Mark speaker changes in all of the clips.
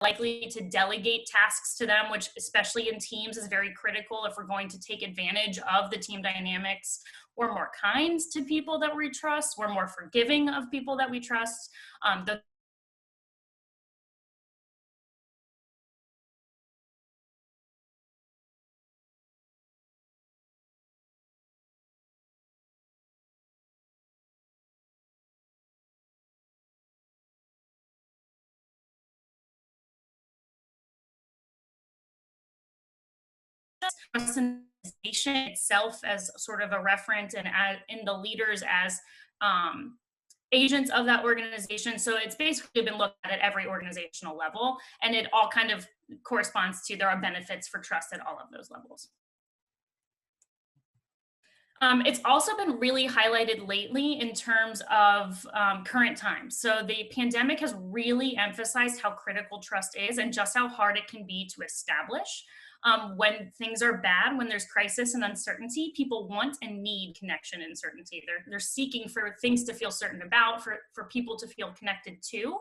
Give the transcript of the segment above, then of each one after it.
Speaker 1: likely to delegate tasks to them, which especially in teams is very critical if we're going to take advantage of the team dynamics. We're more kind to people that we trust. We're more forgiving of people that we trust. The organization itself as sort of a reference, and in the leaders as agents of that organization. So it's basically been looked at every organizational level, and it all kind of corresponds to there are benefits for trust at all of those levels. It's also been really highlighted lately in terms of current times. So the pandemic has really emphasized how critical trust is and just how hard it can be to establish. When things are bad, when there's crisis and uncertainty, people want and need connection and certainty. They're seeking for things to feel certain about, for people to feel connected to.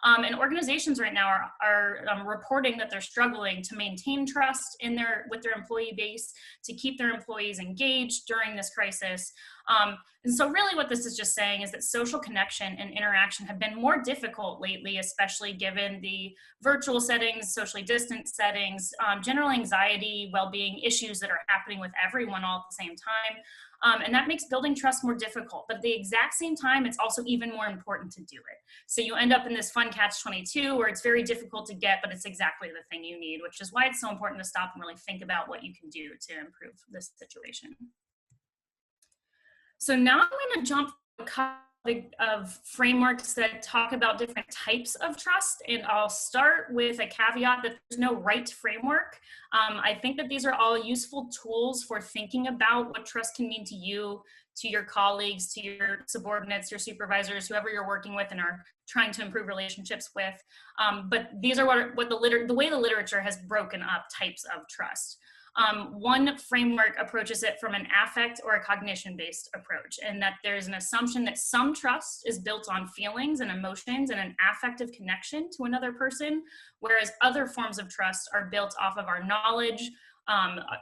Speaker 1: And organizations right now are reporting that they're struggling to maintain trust with their employee base, to keep their employees engaged during this crisis. And so really what this is just saying is that social connection and interaction have been more difficult lately, especially given the virtual settings, socially distant settings, general anxiety, well-being issues that are happening with everyone all at the same time. And that makes building trust more difficult. But at the exact same time, it's also even more important to do it. So you end up in this fun catch-22 where it's very difficult to get, but it's exactly the thing you need, which is why it's so important to stop and really think about what you can do to improve this situation. So now I'm going to jump to a couple of frameworks that talk about different types of trust, and I'll start with a caveat that there's no right framework. I think that these are all useful tools for thinking about what trust can mean to you, to your colleagues, to your subordinates, your supervisors, whoever you're working with and are trying to improve relationships with. But these are the way the literature has broken up types of trust. One framework approaches it from an affect or a cognition-based approach, and that there's an assumption that some trust is built on feelings and emotions and an affective connection to another person, whereas other forms of trust are built off of our knowledge,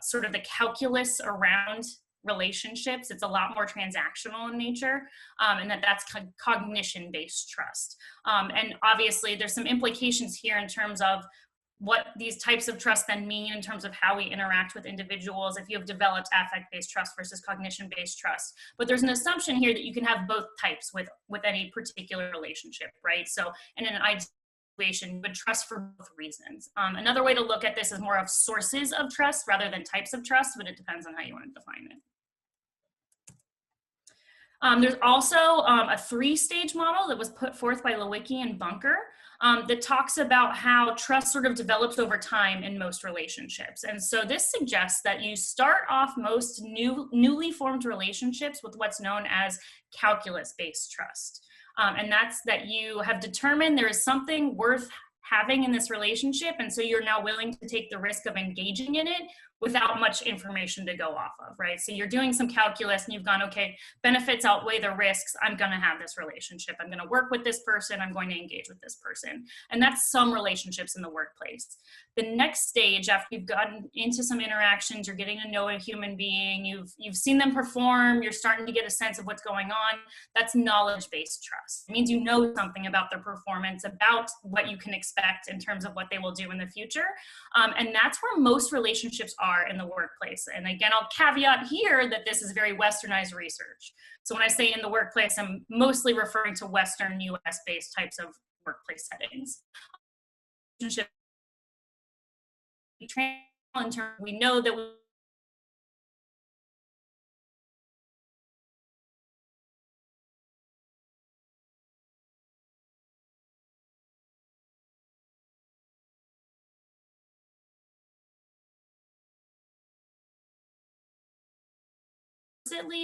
Speaker 1: sort of the calculus around relationships. It's a lot more transactional in nature, and that's cognition-based trust. And obviously, there's some implications here in terms of what these types of trust then mean in terms of how we interact with individuals if you have developed affect-based trust versus cognition-based trust. But there's an assumption here that you can have both types with any particular relationship, right? So in an ideal situation, you would trust for both reasons. Another way to look at this is more of sources of trust rather than types of trust, but it depends on how you want to define it. There's also a 3-stage model that was put forth by Lewicki and Bunker that talks about how trust sort of develops over time in most relationships. And so this suggests that you start off most newly formed relationships with what's known as calculus-based trust. And that's that you have determined there is something worth having in this relationship, and so you're now willing to take the risk of engaging in it without much information to go off of, right? So you're doing some calculus and you've gone, okay, benefits outweigh the risks, I'm gonna have this relationship, I'm gonna work with this person, I'm going to engage with this person. And that's some relationships in the workplace. The next stage, after you've gotten into some interactions, you're getting to know a human being, you've seen them perform, you're starting to get a sense of what's going on, that's knowledge-based trust. It means you know something about their performance, about what you can expect in terms of what they will do in the future. And that's where most relationships are in the workplace. And again, I'll caveat here that this is very westernized research. So when I say in the workplace, I'm mostly referring to Western US-based types of workplace settings. We know that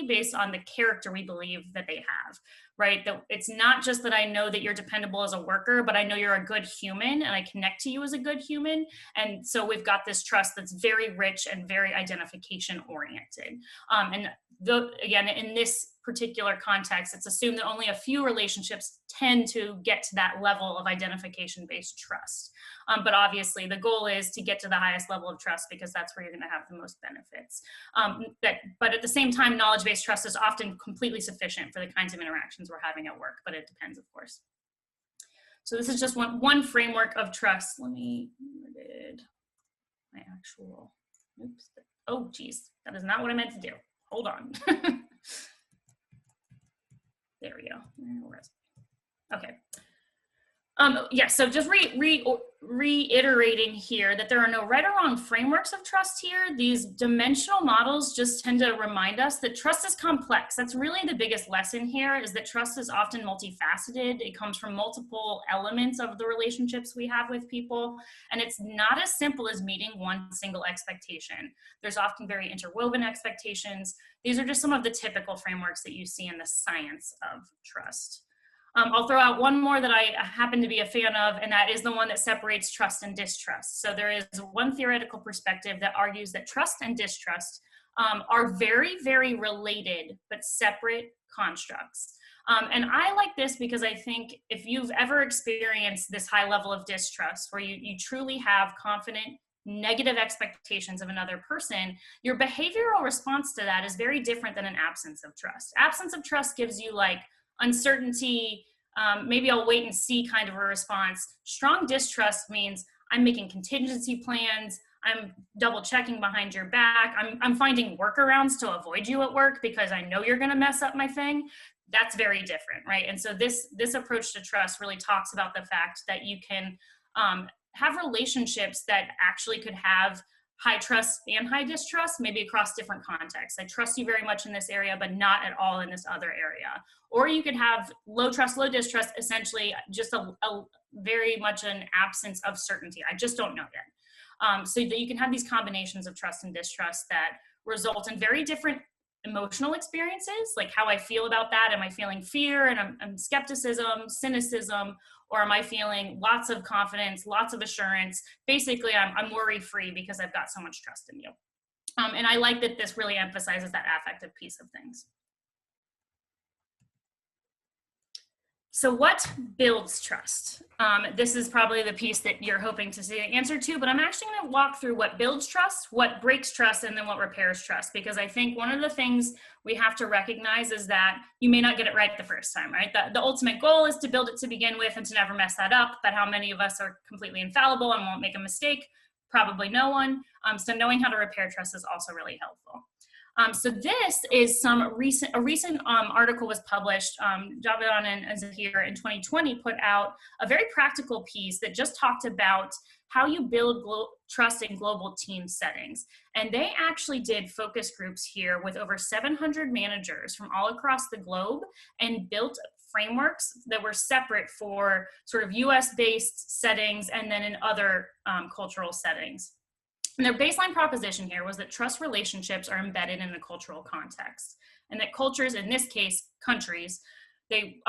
Speaker 1: based on the character we believe that they have, right? That it's not just that I know that you're dependable as a worker, but I know you're a good human and I connect to you as a good human. And so we've got this trust that's very rich and very identification oriented. And again, in this particular context, it's assumed that only a few relationships tend to get to that level of identification-based trust. But obviously the goal is to get to the highest level of trust because that's where you're going to have the most benefits. But at the same time, knowledge-based trust is often completely sufficient for the kinds of interactions we're having at work, but it depends, of course. So this is just one framework of trust. Let me, where did my actual, oops, oh geez, that is not what I meant to do. Hold on. There we go. Okay. Yeah, so just reiterating here that there are no right or wrong frameworks of trust here. These dimensional models just tend to remind us that trust is complex. That's really the biggest lesson here, is that trust is often multifaceted. It comes from multiple elements of the relationships we have with people, and it's not as simple as meeting one single expectation. There's often very interwoven expectations. These are just some of the typical frameworks that you see in the science of trust. I'll throw out one more that I happen to be a fan of, and that is the one that separates trust and distrust. So there is one theoretical perspective that argues that trust and distrust are very, very related, but separate constructs. And I like this because I think if you've ever experienced this high level of distrust, where you truly have confident, negative expectations of another person, your behavioral response to that is very different than an absence of trust. Absence of trust gives you like uncertainty, maybe I'll wait and see kind of a response. Strong distrust means I'm making contingency plans, I'm double checking behind your back, I'm finding workarounds to avoid you at work because I know you're gonna mess up my thing. That's very different, right? And so this approach to trust really talks about the fact that you can have relationships that actually could have high trust and high distrust, maybe across different contexts. I trust you very much in this area, but not at all in this other area. Or you could have low trust, low distrust, essentially just a very much an absence of certainty. I just don't know yet. So that you can have these combinations of trust and distrust that result in very different emotional experiences, like how I feel about that. Am I feeling fear and I'm skepticism, cynicism, or am I feeling lots of confidence, lots of assurance? Basically, I'm worry-free because I've got so much trust in you. And I like that this really emphasizes that affective piece of things. So what builds trust? This is probably the piece that you're hoping to see the answer to, but I'm actually going to walk through what builds trust, what breaks trust, and then what repairs trust, because I think one of the things we have to recognize is that you may not get it right the first time, right? The ultimate goal is to build it to begin with and to never mess that up, but how many of us are completely infallible and won't make a mistake? Probably no one. So knowing how to repair trust is also really helpful. So this is a recent article was published. Javidan and Zahir in 2020 put out a very practical piece that just talked about how you build trust in global team settings. And they actually did focus groups here with over 700 managers from all across the globe and built frameworks that were separate for sort of US-based settings and then in other cultural settings. And their baseline proposition here was that trust relationships are embedded in a cultural context, and that cultures, in this case, countries, they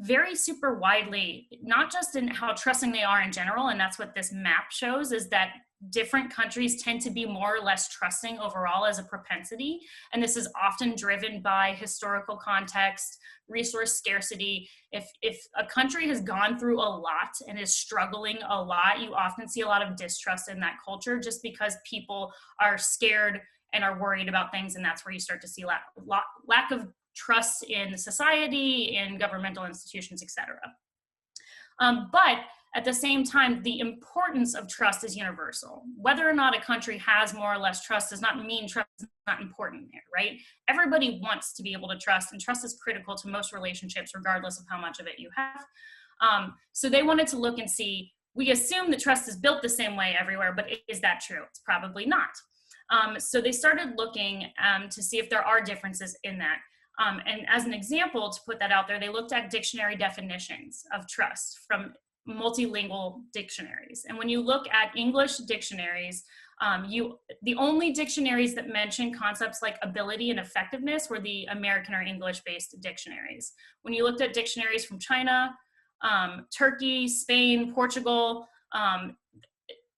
Speaker 1: vary super widely, not just in how trusting they are in general, and that's what this map shows, is that different countries tend to be more or less trusting overall as a propensity, and this is often driven by historical context, resource scarcity. If a country has gone through a lot and is struggling a lot, you often see a lot of distrust in that culture just because people are scared and are worried about things, and that's where you start to see lack of trust in society, in governmental institutions, etc. But at the same time, the importance of trust is universal. Whether or not a country has more or less trust does not mean trust is not important there, right? Everybody wants to be able to trust, and trust is critical to most relationships, regardless of how much of it you have. So they wanted to look and see, we assume that trust is built the same way everywhere, but is that true? It's probably not. So they started looking to see if there are differences in that. And as an example, to put that out there, they looked at dictionary definitions of trust from multilingual dictionaries. And when you look at English dictionaries, the only dictionaries that mention concepts like ability and effectiveness were the American or English-based dictionaries. When you looked at dictionaries from China, Turkey, Spain, Portugal,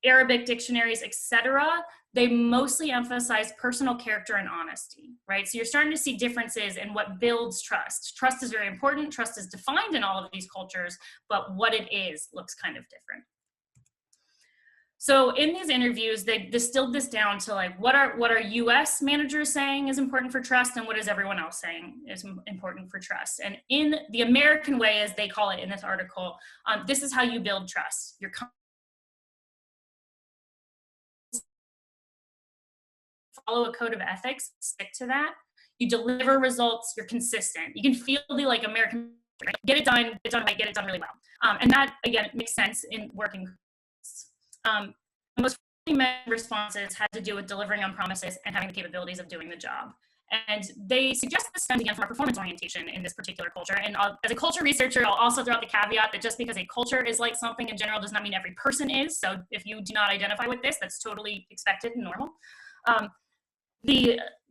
Speaker 1: Arabic dictionaries, etc., they mostly emphasize personal character and honesty, right? So you're starting to see differences in what builds trust. Trust is very important. Trust is defined in all of these cultures, but what it is looks kind of different. So in these interviews, they distilled this down to like, what are US managers saying is important for trust, and what is everyone else saying is important for trust? And in the American way, as they call it in this article, this is how you build trust. You're follow a code of ethics, stick to that. You deliver results, you're consistent. You can feel the like American, right? Get it done right, get it done really well. And that, again, makes sense in working. Most responses had to do with delivering on promises and having the capabilities of doing the job. And they suggest this stems again from our performance orientation in this particular culture. And as a culture researcher, I'll also throw out the caveat that just because a culture is like something in general does not mean every person is. So if you do not identify with this, that's totally expected and normal.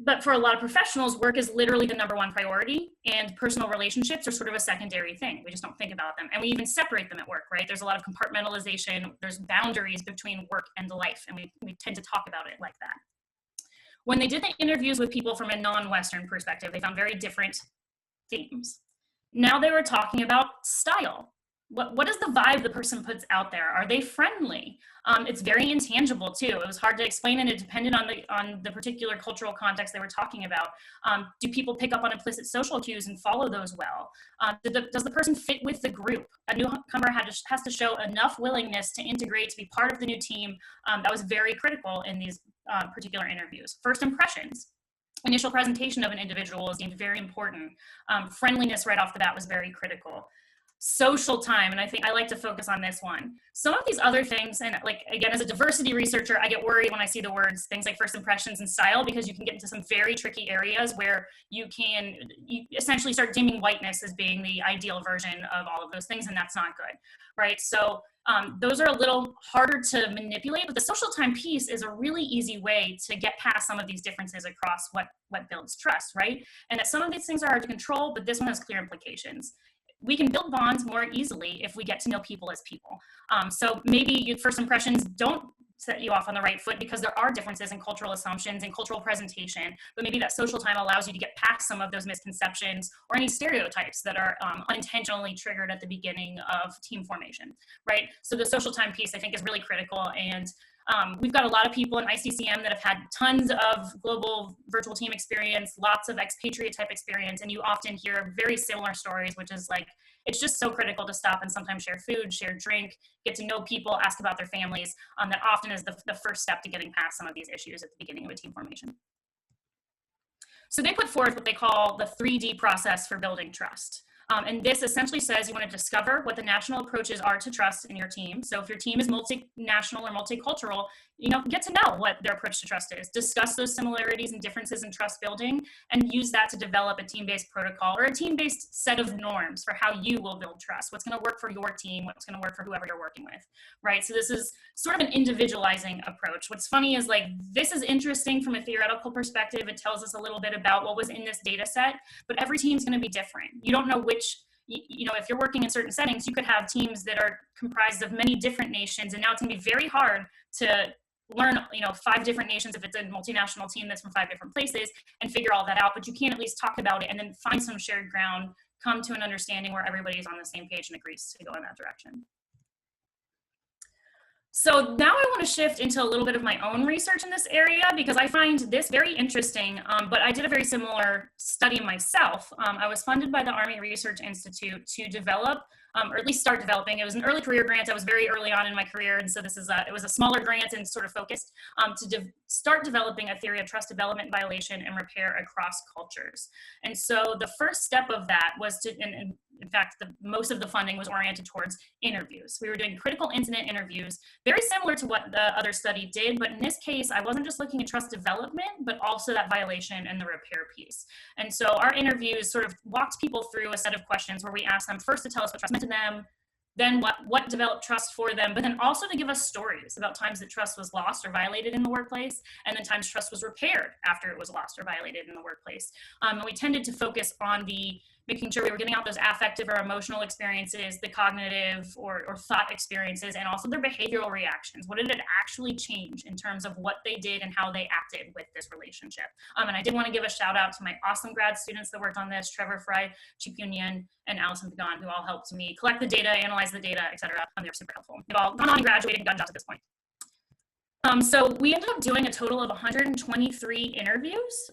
Speaker 1: But for a lot of professionals, work is literally the #1 priority, and personal relationships are sort of a secondary thing. We just don't think about them. And we even separate them at work, right? There's a lot of compartmentalization. There's boundaries between work and life, and we tend to talk about it like that. When they did the interviews with people from a non-Western perspective, they found very different themes. Now they were talking about style. What is the vibe the person puts out there? Are they friendly? It's very intangible too. It was hard to explain, and it depended on the particular cultural context they were talking about. Do people pick up on implicit social cues and follow those well? Does the person fit with the group? A newcomer has to show enough willingness to integrate, to be part of the new team. That was very critical in these particular interviews. First impressions. Initial presentation of an individual is deemed very important. Friendliness right off the bat was very critical. Social time, and I think I like to focus on this one. Some of these other things, and like, again, as a diversity researcher, I get worried when I see the words, things like first impressions and style, because you can get into some very tricky areas where you essentially start deeming whiteness as being the ideal version of all of those things, and that's not good, right? So those are a little harder to manipulate, but the social time piece is a really easy way to get past some of these differences across what builds trust, right? And that some of these things are hard to control, but this one has clear implications. We can build bonds more easily if we get to know people as people. So maybe your first impressions don't set you off on the right foot because there are differences in cultural assumptions and cultural presentation, but maybe that social time allows you to get past some of those misconceptions or any stereotypes that are unintentionally triggered at the beginning of team formation, right? So the social time piece, I think, is really critical, and we've got a lot of people in ICCM that have had tons of global virtual team experience, lots of expatriate type experience, and you often hear very similar stories, which is like, it's just so critical to stop and sometimes share food, share drink, get to know people, ask about their families. That often is the first step to getting past some of these issues at the beginning of a team formation. So they put forth what they call the 3D process for building trust. And this essentially says you want to discover what the national approaches are to trust in your team. So if your team is multinational or multicultural, get to know what their approach to trust is. Discuss those similarities and differences in trust building, and use that to develop a team-based protocol or a team-based set of norms for how you will build trust. What's going to work for your team, what's going to work for whoever you're working with, right? So this is sort of an individualizing approach. What's funny is, like, this is interesting from a theoretical perspective. It tells us a little bit about what was in this data set, but every team's going to be different. You don't know which, if you're working in certain settings, you could have teams that are comprised of many different nations, and now it's going to be very hard to learn 5 different nations if it's a multinational team that's from 5 different places and figure all that out. But you can at least talk about it and then find some shared ground, come to an understanding where everybody's on the same page and agrees to go in that direction. So now I want to shift into a little bit of my own research in this area, because I find this very interesting, but I did a very similar study myself. I was funded by the Army Research Institute to develop, or at least start developing. It was an early career grant. I was very early on in my career, and so it was a smaller grant and sort of focused to start developing a theory of trust development, violation, and repair across cultures. And so the first step of that was to, and in fact, most of the funding was oriented towards interviews. We were doing critical incident interviews, very similar to what the other study did, but in this case, I wasn't just looking at trust development, but also that violation and the repair piece. And so our interviews sort of walked people through a set of questions where we asked them first to tell us what trust meant to them, then what developed trust for them, but then also to give us stories about times that trust was lost or violated in the workplace, and then times trust was repaired after it was lost or violated in the workplace. And we tended to focus on the making sure we were getting out those affective or emotional experiences, the cognitive or thought experiences, and also their behavioral reactions. What did it actually change in terms of what they did and how they acted with this relationship? And I did want to give a shout out to my awesome grad students that worked on this, Trevor Fry, Chip-Yun Yen, and Allison Pagan, who all helped me collect the data, analyze the data, etc. They were super helpful. They've all gone on and graduated and gotten jobs at this point. So we ended up doing a total of 123 interviews,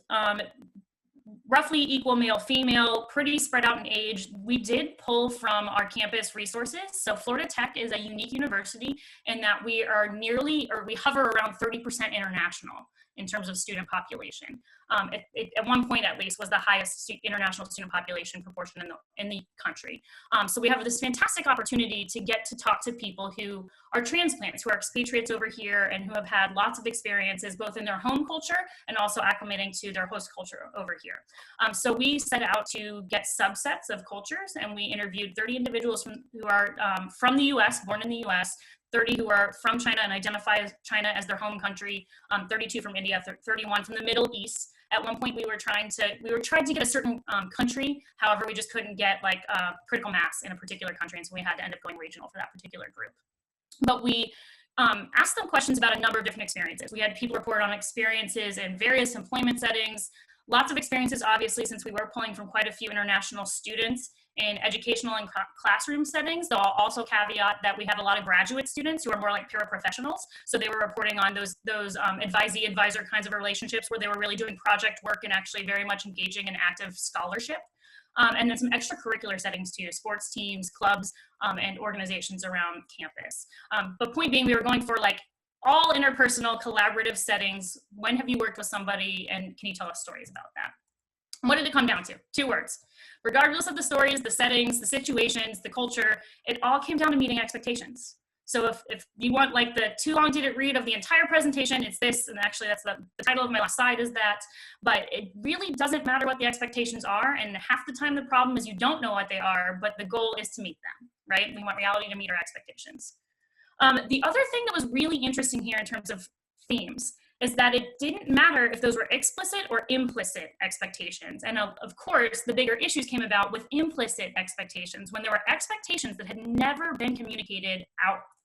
Speaker 1: roughly equal male, female, pretty spread out in age. We did pull from our campus resources. So Florida Tech is a unique university in that we are we hover around 30% international in terms of student population. At one point, at least, was the highest international student population proportion in the country. So we have this fantastic opportunity to get to talk to people who are transplants, who are expatriates over here, and who have had lots of experiences both in their home culture and also acclimating to their host culture over here. So we set out to get subsets of cultures, and we interviewed 30 individuals who are from the US, born in the US, 30 who are from China and identify China as their home country, 32 from India, 31 from the Middle East. At one point, we were trying to get a certain country. However, we just couldn't get like critical mass in a particular country, and so we had to end up going regional for that particular group. But we asked them questions about a number of different experiences. We had people report on experiences in various employment settings, lots of experiences, obviously, since we were pulling from quite a few international students in educational and classroom settings, though I'll also caveat that we had a lot of graduate students who are more like paraprofessionals. So they were reporting on those advisee-advisor kinds of relationships where they were really doing project work and actually very much engaging in active scholarship. And then some extracurricular settings too, sports teams, clubs, and organizations around campus. But point being, we were going for like all interpersonal collaborative settings. When have you worked with somebody, and can you tell us stories about that? What did it come down to? 2 words. Regardless of the stories, the settings, the situations, the culture, it all came down to meeting expectations. So if you want like the too long did it read of the entire presentation, it's this, and actually that's the title of my last slide is that, but it really doesn't matter what the expectations are, and half the time the problem is you don't know what they are, but the goal is to meet them, right? We want reality to meet our expectations. The other thing that was really interesting here in terms of themes is that it didn't matter if those were explicit or implicit expectations. And of course, the bigger issues came about with implicit expectations, when there were expectations that had never been communicated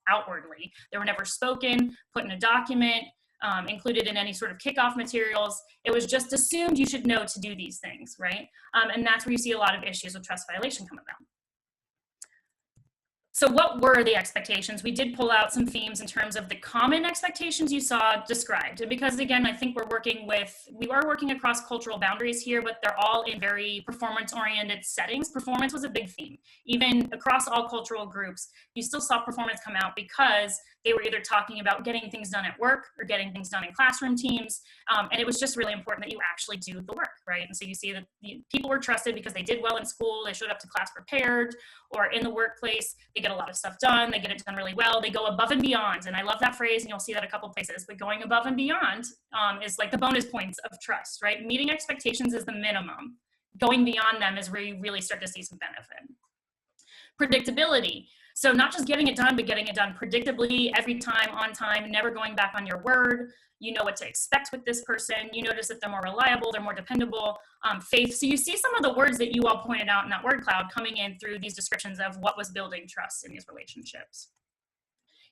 Speaker 1: outwardly. They were never spoken, put in a document, included in any sort of kickoff materials. It was just assumed you should know to do these things, right? And that's where you see a lot of issues with trust violation come about. So what were the expectations? We did pull out some themes in terms of the common expectations you saw described. And because again, I think we are working across cultural boundaries here, but they're all in very performance-oriented settings. Performance was a big theme. Even across all cultural groups, you still saw performance come out because they were either talking about getting things done at work or getting things done in classroom teams. And it was just really important that you actually do the work, right? And so you see that people were trusted because they did well in school, they showed up to class prepared, or in the workplace, they get a lot of stuff done, they get it done really well, they go above and beyond. And I love that phrase, and you'll see that a couple places, but going above and beyond is like the bonus points of trust, right? Meeting expectations is the minimum. Going beyond them is where you really start to see some benefit. Predictability. So not just getting it done, but getting it done predictably, every time, on time, never going back on your word. You know what to expect with this person. You notice that they're more reliable, they're more dependable. Faith. So you see some of the words that you all pointed out in that word cloud coming in through these descriptions of what was building trust in these relationships.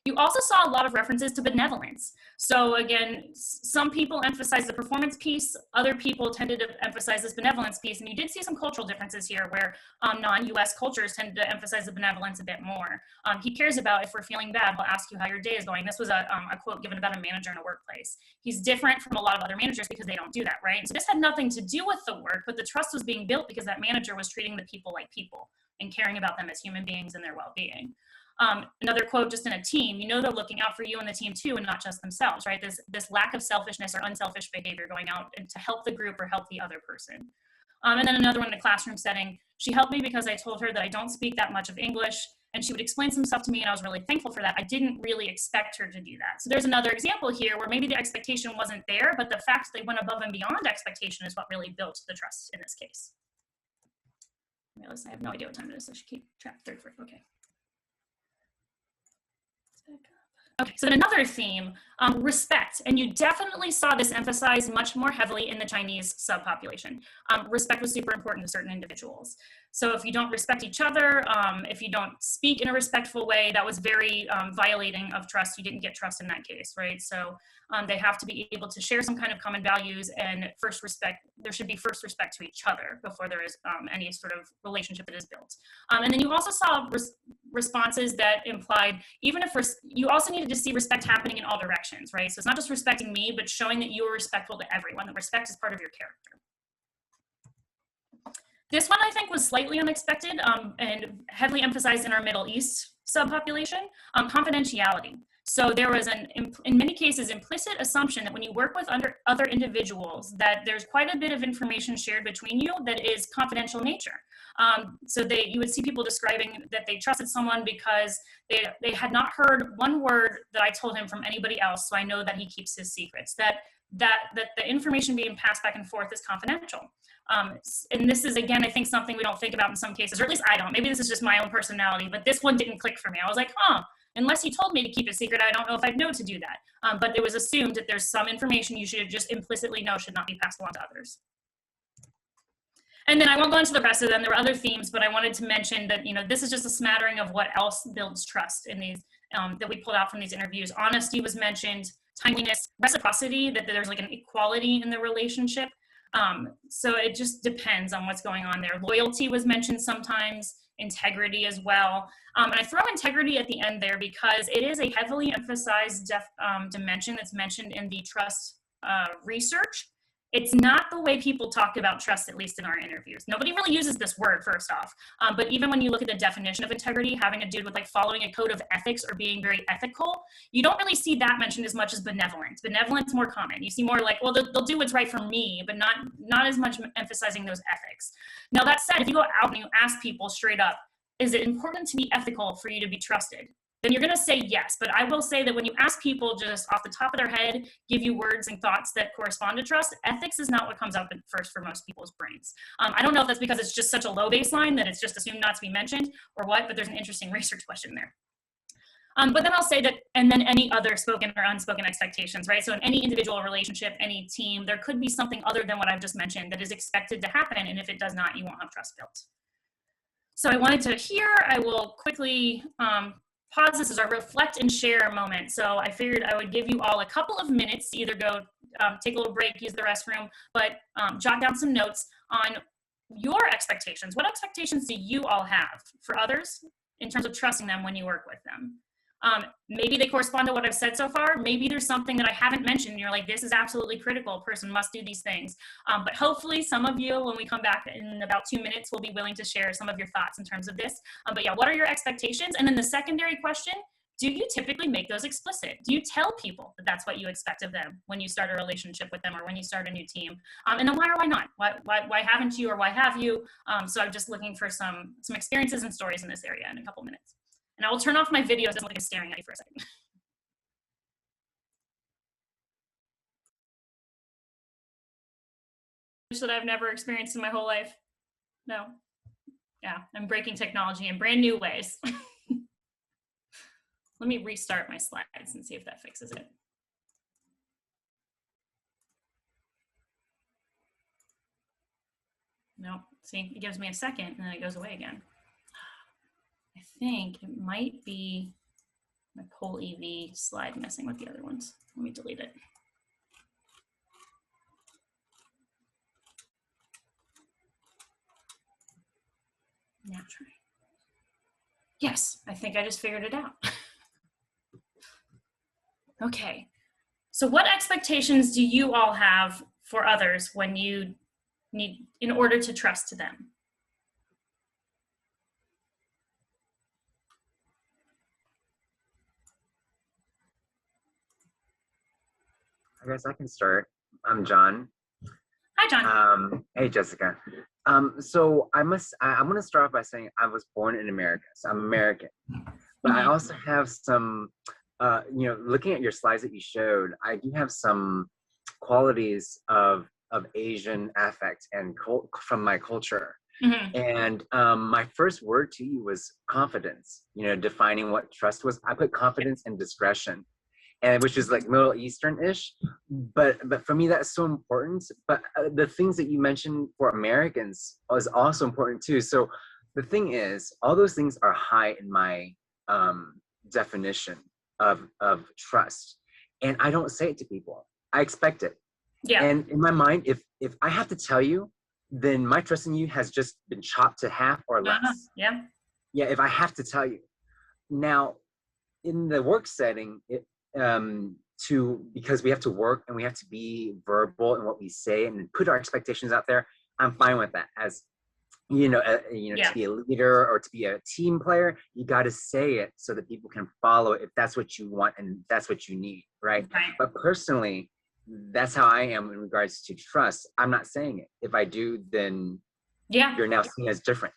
Speaker 1: You also saw a lot of references to benevolence. So again, some people emphasize the performance piece, other people tended to emphasize this benevolence piece, and you did see some cultural differences here where non-US cultures tended to emphasize the benevolence a bit more. He cares about if we're feeling bad, he'll ask you how your day is going. This was a quote given about a manager in a workplace. He's different from a lot of other managers because they don't do that, right? So this had nothing to do with the work, but the trust was being built because that manager was treating the people like people and caring about them as human beings and their well-being. Another quote, just in a team, you know they're looking out for you and the team too, and not just themselves, right? This lack of selfishness or unselfish behavior going out to help the group or help the other person. And then another one in a classroom setting, she helped me because I told her that I don't speak that much of English, and she would explain some stuff to me, and I was really thankful for that. I didn't really expect her to do that. So there's another example here where maybe the expectation wasn't there, but the fact they went above and beyond expectation is what really built the trust in this case. I have no idea what time it is, so I should keep track. Third, fourth, okay. Okay, so then another theme Respect, and you definitely saw this emphasized much more heavily in the Chinese subpopulation. Respect was super important to certain individuals. So if you don't respect each other, if you don't speak in a respectful way, that was very violating of trust. You didn't get trust in that case, right? So they have to be able to share some kind of common values, and first respect, there should be first respect to each other before there is any sort of relationship that is built. And then you also saw responses that implied, even if you also needed to see respect happening in all directions, right? So it's not just respecting me, but showing that you are respectful to everyone, that respect is part of your character. This one I think was slightly unexpected and heavily emphasized in our Middle East subpopulation, confidentiality. So there was in many cases, implicit assumption that when you work with other individuals, that there's quite a bit of information shared between you that is confidential nature. So you would see people describing that they trusted someone because they had not heard one word that I told him from anybody else, so I know that he keeps his secrets, that the information being passed back and forth is confidential. And this is, again, I think something we don't think about in some cases, or at least I don't. Maybe this is just my own personality, but this one didn't click for me. I was like, unless you told me to keep it secret, I don't know if I'd know to do that. But it was assumed that there's some information you should just implicitly know should not be passed along to others. And then I won't go into the rest of them. There were other themes, but I wanted to mention that, this is just a smattering of what else builds trust in these, that we pulled out from these interviews. Honesty was mentioned, timeliness, reciprocity, that there's like an equality in the relationship. So it just depends on what's going on there. Loyalty was mentioned sometimes, integrity as well. And I throw integrity at the end there because it is a heavily emphasized dimension that's mentioned in the trust research. It's not the way people talk about trust, at least in our interviews. Nobody really uses this word, first off. But even when you look at the definition of integrity, having to do with like following a code of ethics or being very ethical, you don't really see that mentioned as much as benevolent. Benevolent's more common. You see more like, well, they'll do what's right for me, but not as much emphasizing those ethics. Now, that said, if you go out and you ask people straight up, is it important to be ethical for you to be trusted? Then you're going to say yes. But I will say that when you ask people just off the top of their head, give you words and thoughts that correspond to trust, ethics is not what comes up at first for most people's brains. I don't know if that's because it's just such a low baseline that it's just assumed not to be mentioned or what, but there's an interesting research question there. But then I'll say that, and then any other spoken or unspoken expectations, right? So in any individual relationship, any team, there could be something other than what I've just mentioned that is expected to happen. And if it does not, you won't have trust built. So I wanted to I will quickly pause this as our reflect and share moment. So I figured I would give you all a couple of minutes to either go take a little break, use the restroom, but jot down some notes on your expectations. What expectations do you all have for others in terms of trusting them when you work with them? Maybe they correspond to what I've said so far. Maybe there's something that I haven't mentioned and you're like, this is absolutely critical. A person must do these things. But hopefully some of you, when we come back in about 2 minutes, will be willing to share some of your thoughts in terms of this. But yeah, what are your expectations? And then the secondary question, do you typically make those explicit? Do you tell people that that's what you expect of them when you start a relationship with them or when you start a new team? And then why or why not? Why haven't you or why have you? So I'm just looking for some experiences and stories in this area in a couple minutes. And I will turn off my video so it doesn't look like I'm staring at you for a second. That I've never experienced in my whole life. No. Yeah, I'm breaking technology in brand new ways. Let me restart my slides and see if that fixes it. No, see, it gives me a second and then it goes away again. I think it might be my Pole EV slide messing with the other ones. Let me delete it. Now try. Yes, I think I just figured it out. Okay, so what expectations do you all have for others when you need, in order to trust them?
Speaker 2: I guess I can start. I'm John.
Speaker 1: Hi, John.
Speaker 2: Hey, Jessica. So I'm going to start off by saying I was born in America, so I'm American. But I also have some, looking at your slides that you showed, I do have some qualities of Asian affect and from my culture. Mm-hmm. And my first word to you was confidence, defining what trust was. I put confidence and discretion. and which is like Middle Eastern-ish. But for me, that's so important. But the things that you mentioned for Americans is also important too. So the thing is, all those things are high in my definition of trust, and I don't say it to people. I expect it.
Speaker 1: Yeah.
Speaker 2: And in my mind, if I have to tell you, then my trust in you has just been chopped to half or less.
Speaker 1: Yeah.
Speaker 2: Yeah, if I have to tell you. Now, in the work setting, because we have to work and we have to be verbal in what we say and put our expectations out there, I'm fine with that. As to be a leader or to be a team player, you got to say it so that people can follow it if that's what you want and that's what you need, right? But personally, that's how I am in regards to trust. I'm not saying it. If I do, then you're now seen as different.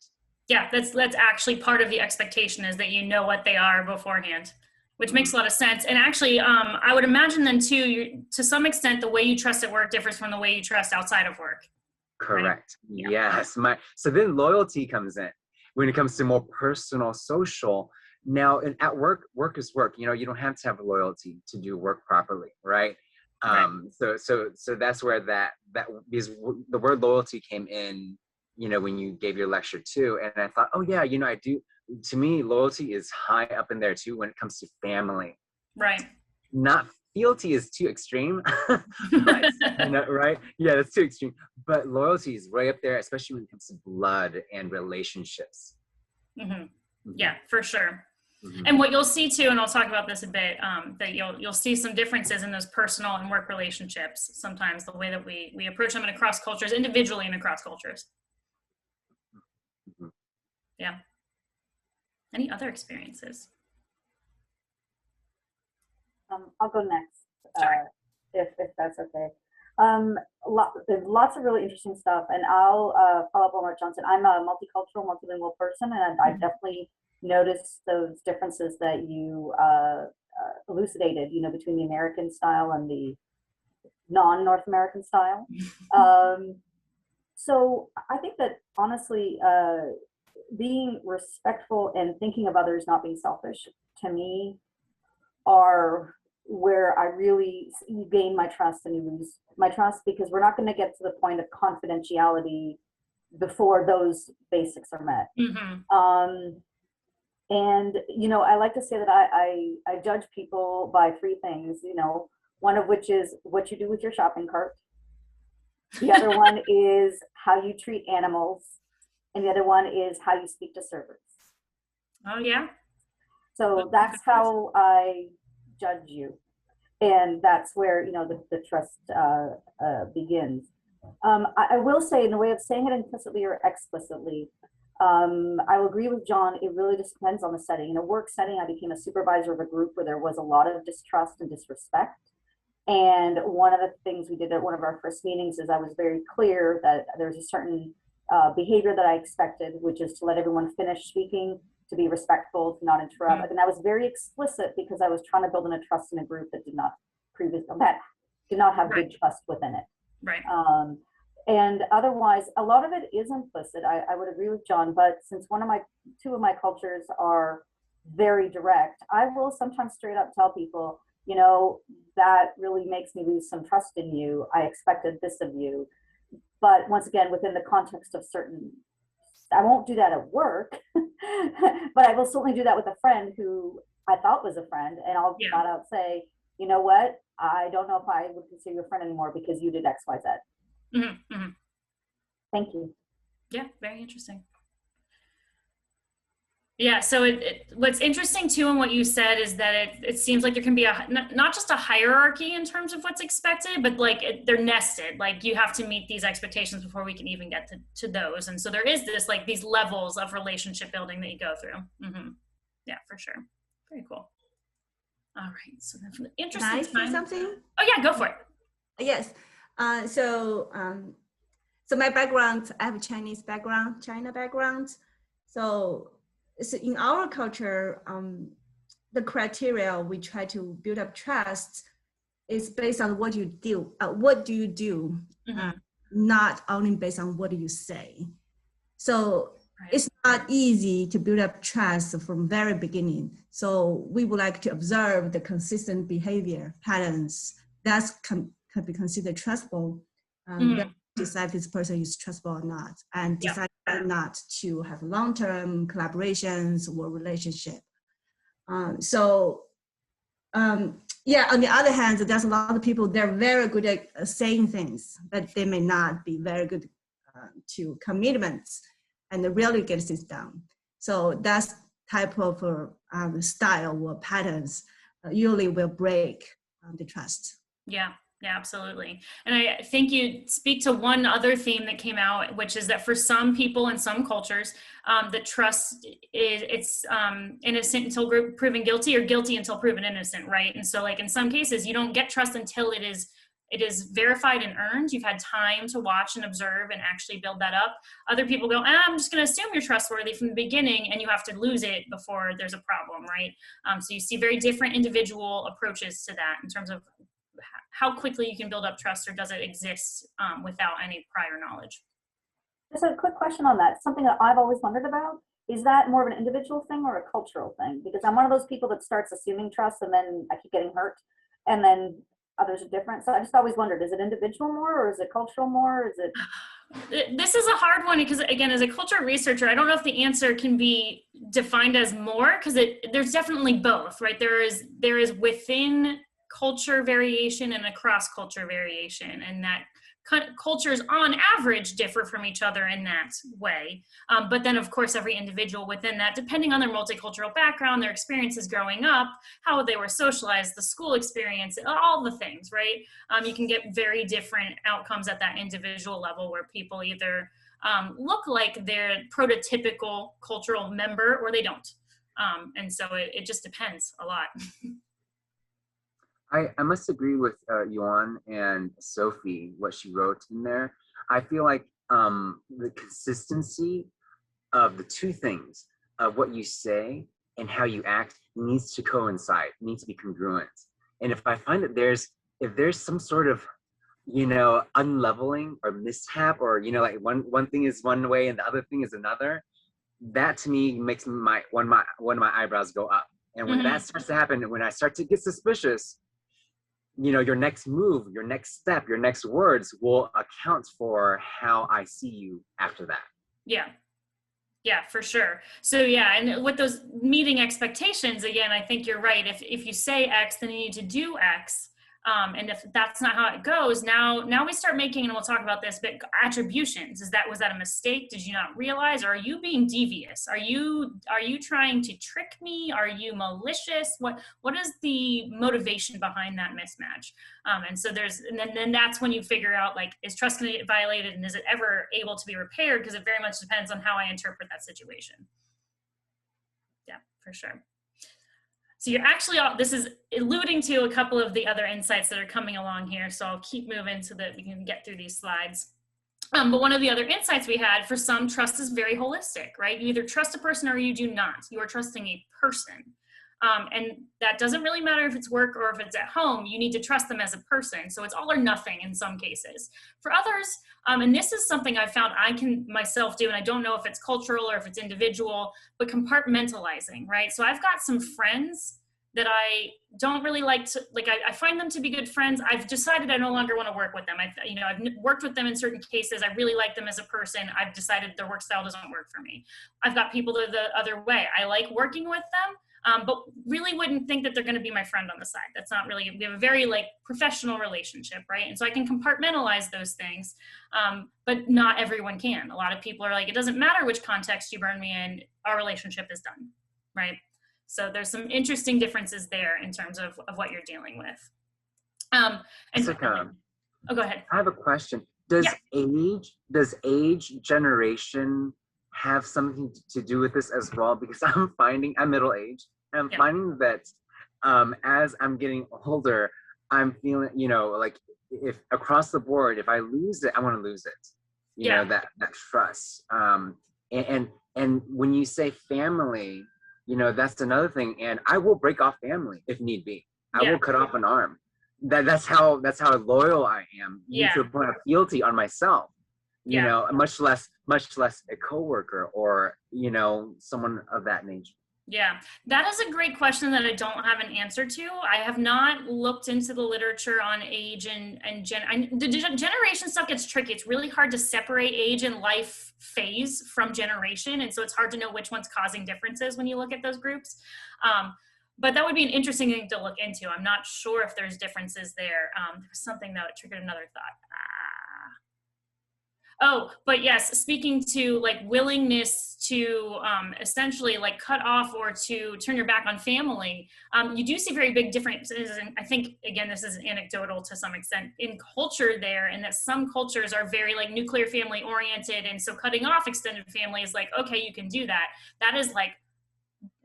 Speaker 1: Yeah, that's actually part of the expectation, is that you know what they are beforehand, which makes a lot of sense. And actually, I would imagine then too, to some extent, the way you trust at work differs from the way you trust outside of work.
Speaker 2: Correct. Right? Yes. So then loyalty comes in when it comes to more personal, social. Now, at work is work. You don't have to have loyalty to do work properly, right? So that's where that because the word loyalty came in, when you gave your lecture too. And I thought, oh yeah, I do. To me, loyalty is high up in there too when it comes to family.
Speaker 1: Right.
Speaker 2: Not fealty is too extreme, but, right? Yeah, that's too extreme. But loyalty is right up there, especially when it comes to blood and relationships.
Speaker 1: Yeah, for sure. And what you'll see too, and I'll talk about this a bit, that you'll see some differences in those personal and work relationships. Sometimes the way that we approach them across cultures, individually and across cultures. Yeah. Any other experiences?
Speaker 3: I'll go next,
Speaker 1: sure.
Speaker 3: if that's okay. Lots of really interesting stuff, and I'll follow up on what John said. I'm a multicultural, multilingual person, and I definitely noticed those differences that you elucidated, between the American style and the non-North American style. So I think that honestly, being respectful and thinking of others, not being selfish, to me, are where I really, you gain my trust and you lose my trust, because we're not going to get to the point of confidentiality before those basics are met. And I like to say that I judge people by three things, one of which is what you do with your shopping cart. The other one is how you treat animals. And the other one is how you speak to servers.
Speaker 1: Oh, yeah.
Speaker 3: So that's how I judge you. And that's where, the trust begins. I will say, in the way of saying it implicitly or explicitly, I will agree with John. It really just depends on the setting. In a work setting, I became a supervisor of a group where there was a lot of distrust and disrespect. And one of the things we did at one of our first meetings is I was very clear that there's a certain behavior that I expected, which is to let everyone finish speaking, to be respectful, to not interrupt. And I was very explicit because I was trying to build in a trust in a group that did not have good trust within it.
Speaker 1: Right.
Speaker 3: And otherwise, a lot of it is implicit. I would agree with John, but since two of my cultures are very direct, I will sometimes straight up tell people, that really makes me lose some trust in you. I expected this of you. But once again, within the context of I won't do that at work, but I will certainly do that with a friend who I thought was a friend. And I'll flat out say, you know what? I don't know if I would consider you a friend anymore because you did X, Y, Z. Thank you.
Speaker 1: Yeah, very interesting. Yeah, so what's interesting too in what you said is that it seems like there can be not just a hierarchy in terms of what's expected, but like they're nested. Like you have to meet these expectations before we can even get to those. And so there is this like these levels of relationship building that you go through. Yeah, for sure. Very cool. All right, so then for the interesting
Speaker 4: Can I say something?
Speaker 1: Oh yeah, go for it.
Speaker 4: Yes. So my background, I have a Chinese background, China background. So in our culture, the criteria we try to build up trust is based on what you do. What do you do? Not only based on what you say. So it's not easy to build up trust from very beginning. So we would like to observe the consistent behavior patterns that can be considered trustful. Then decide this person is trustful or not, and decide whether or not to have long-term collaborations or relationship. Yeah, on the other hand, there's a lot of people, they're very good at saying things, but they may not be very good to commitments and really get things done. So that's type of style or patterns usually will break the trust.
Speaker 1: Yeah, absolutely. And I think you speak to one other theme that came out, which is that for some people in some cultures, the trust it's innocent until proven guilty, or guilty until proven innocent, right? And so like in some cases, you don't get trust until it is verified and earned. You've had time to watch and observe and actually build that up. Other people go, I'm just going to assume you're trustworthy from the beginning, and you have to lose it before there's a problem, right? So you see very different individual approaches to that in terms of how quickly you can build up trust, or does it exist without any prior knowledge?
Speaker 3: Just a quick question on that. Something that I've always wondered about, is that more of an individual thing or a cultural thing? Because I'm one of those people that starts assuming trust and then I keep getting hurt, and then others are different. So I just always wondered, is it individual more, or is it cultural more? Is it?
Speaker 1: This is a hard one because, again, as a culture researcher, I don't know if the answer can be defined as more, because there's definitely both, right? There is within culture variation and across culture variation, and that cultures on average differ from each other in that way. But then of course every individual within that, depending on their multicultural background, their experiences growing up, how they were socialized, the school experience, all the things, right? You can get very different outcomes at that individual level, where people either look like they're prototypical cultural member or they don't. And so it just depends a lot.
Speaker 2: I must agree with Yuan and Sophie, what she wrote in there. I feel like the consistency of the two things, of what you say and how you act, needs to coincide, needs to be congruent. And if I find that if there's some sort of, unleveling or mishap, or, like one thing is one way and the other thing is another, that to me makes one of my eyebrows go up. And when that starts to happen, when I start to get suspicious, your next move, your next step, your next words will account for how I see you after that.
Speaker 1: Yeah, for sure. So yeah, and with those meeting expectations, again, I think you're right. If you say X, then you need to do X. And if that's not how it goes, now we start making, and we'll talk about this, but attributions. Was that a mistake? Did you not realize? Or are you being devious? Are you trying to trick me? Are you malicious? What is the motivation behind that mismatch? And so then that's when you figure out, like, is trust going to get violated, and is it ever able to be repaired? Because it very much depends on how I interpret that situation. Yeah, for sure. So you're actually, this is alluding to a couple of the other insights that are coming along here. So I'll keep moving so that we can get through these slides. But one of the other insights we had, for some, trust is very holistic, right? You either trust a person or you do not. You are trusting a person. And that doesn't really matter if it's work or if it's at home. You need to trust them as a person. So it's all or nothing in some cases. For others, and this is something I found I can myself do, and I don't know if it's cultural or if it's individual, but compartmentalizing, right? So I've got some friends that I don't really like to, I find them to be good friends. I've decided I no longer want to work with them. I've worked with them in certain cases. I really like them as a person. I've decided their work style doesn't work for me. I've got people that are the other way. I like working with them, but really wouldn't think that they're going to be my friend on the side. That's not really, we have a very professional relationship, right? And so I can compartmentalize those things, but not everyone can. A lot of people are like, it doesn't matter which context you burn me in, our relationship is done, right? So there's some interesting differences there in terms of what you're dealing with. Oh, go ahead.
Speaker 2: I have a question. Does age, generation have something to do with this as well? Because I'm middle-aged, and I'm finding that as I'm getting older, I'm feeling, if across the board, if I lose it, I want to lose it. You know, that trust. And when you say family, that's another thing. And I will break off family if need be. I will cut off an arm. That's how loyal I am. To put a fealty on myself. you
Speaker 1: Yeah.
Speaker 2: know, much less a coworker or, you know, someone of that nature.
Speaker 1: Yeah, that is a great question that I don't have an answer to. I have not looked into the literature on age and the generation stuff gets tricky. It's really hard to separate age and life phase from generation, and so it's hard to know which one's causing differences when you look at those groups. But that would be an interesting thing to look into. I'm not sure if there's differences there. There was something that triggered another thought. Oh, but yes, speaking to like willingness to essentially like cut off or to turn your back on family, you do see very big differences. And I think, again, this is anecdotal to some extent in culture there, and that some cultures are very like nuclear family oriented. And so cutting off extended family is like, okay, you can do that. That is like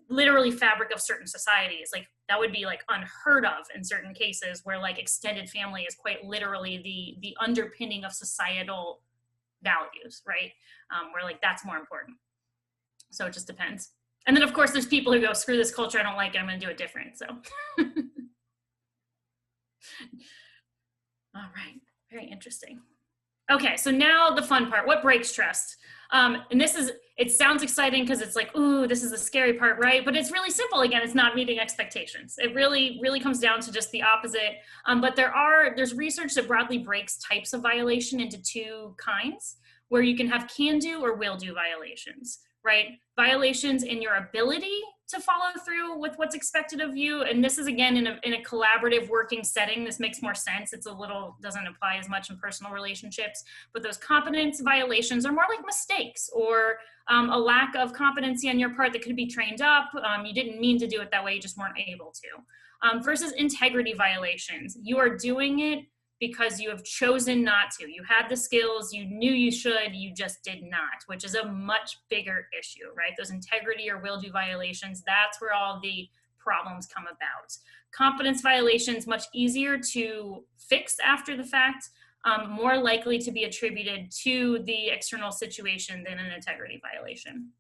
Speaker 1: literally fabric of certain societies. Like that would be like unheard of in certain cases where like extended family is quite literally the underpinning of societal values, right? Where like that's more important. So it just depends. And then of course there's people who go, screw this culture, I don't like it, I'm gonna do it different. So all right, very interesting. Okay, so now the fun part, what breaks trust? And this is, it sounds exciting because it's like, ooh, this is the scary part, right? But it's really simple. Again, it's not meeting expectations. It really comes down to just the opposite. But there's research that broadly breaks types of violation into two kinds, where you can have can do or will do violations, right? Violations in your ability to follow through with what's expected of you. And this is, again, in a collaborative working setting. This makes more sense. It's a little, doesn't apply as much in personal relationships, but those competence violations are more like mistakes or a lack of competency on your part that could be trained up. You didn't mean to do it that way, you just weren't able to. Versus integrity violations. You are doing it because you have chosen not to. You had the skills, you knew you should, you just did not, which is a much bigger issue, right? Those integrity or will do violations, that's where all the problems come about. Competence violations, much easier to fix after the fact, more likely to be attributed to the external situation than an integrity violation.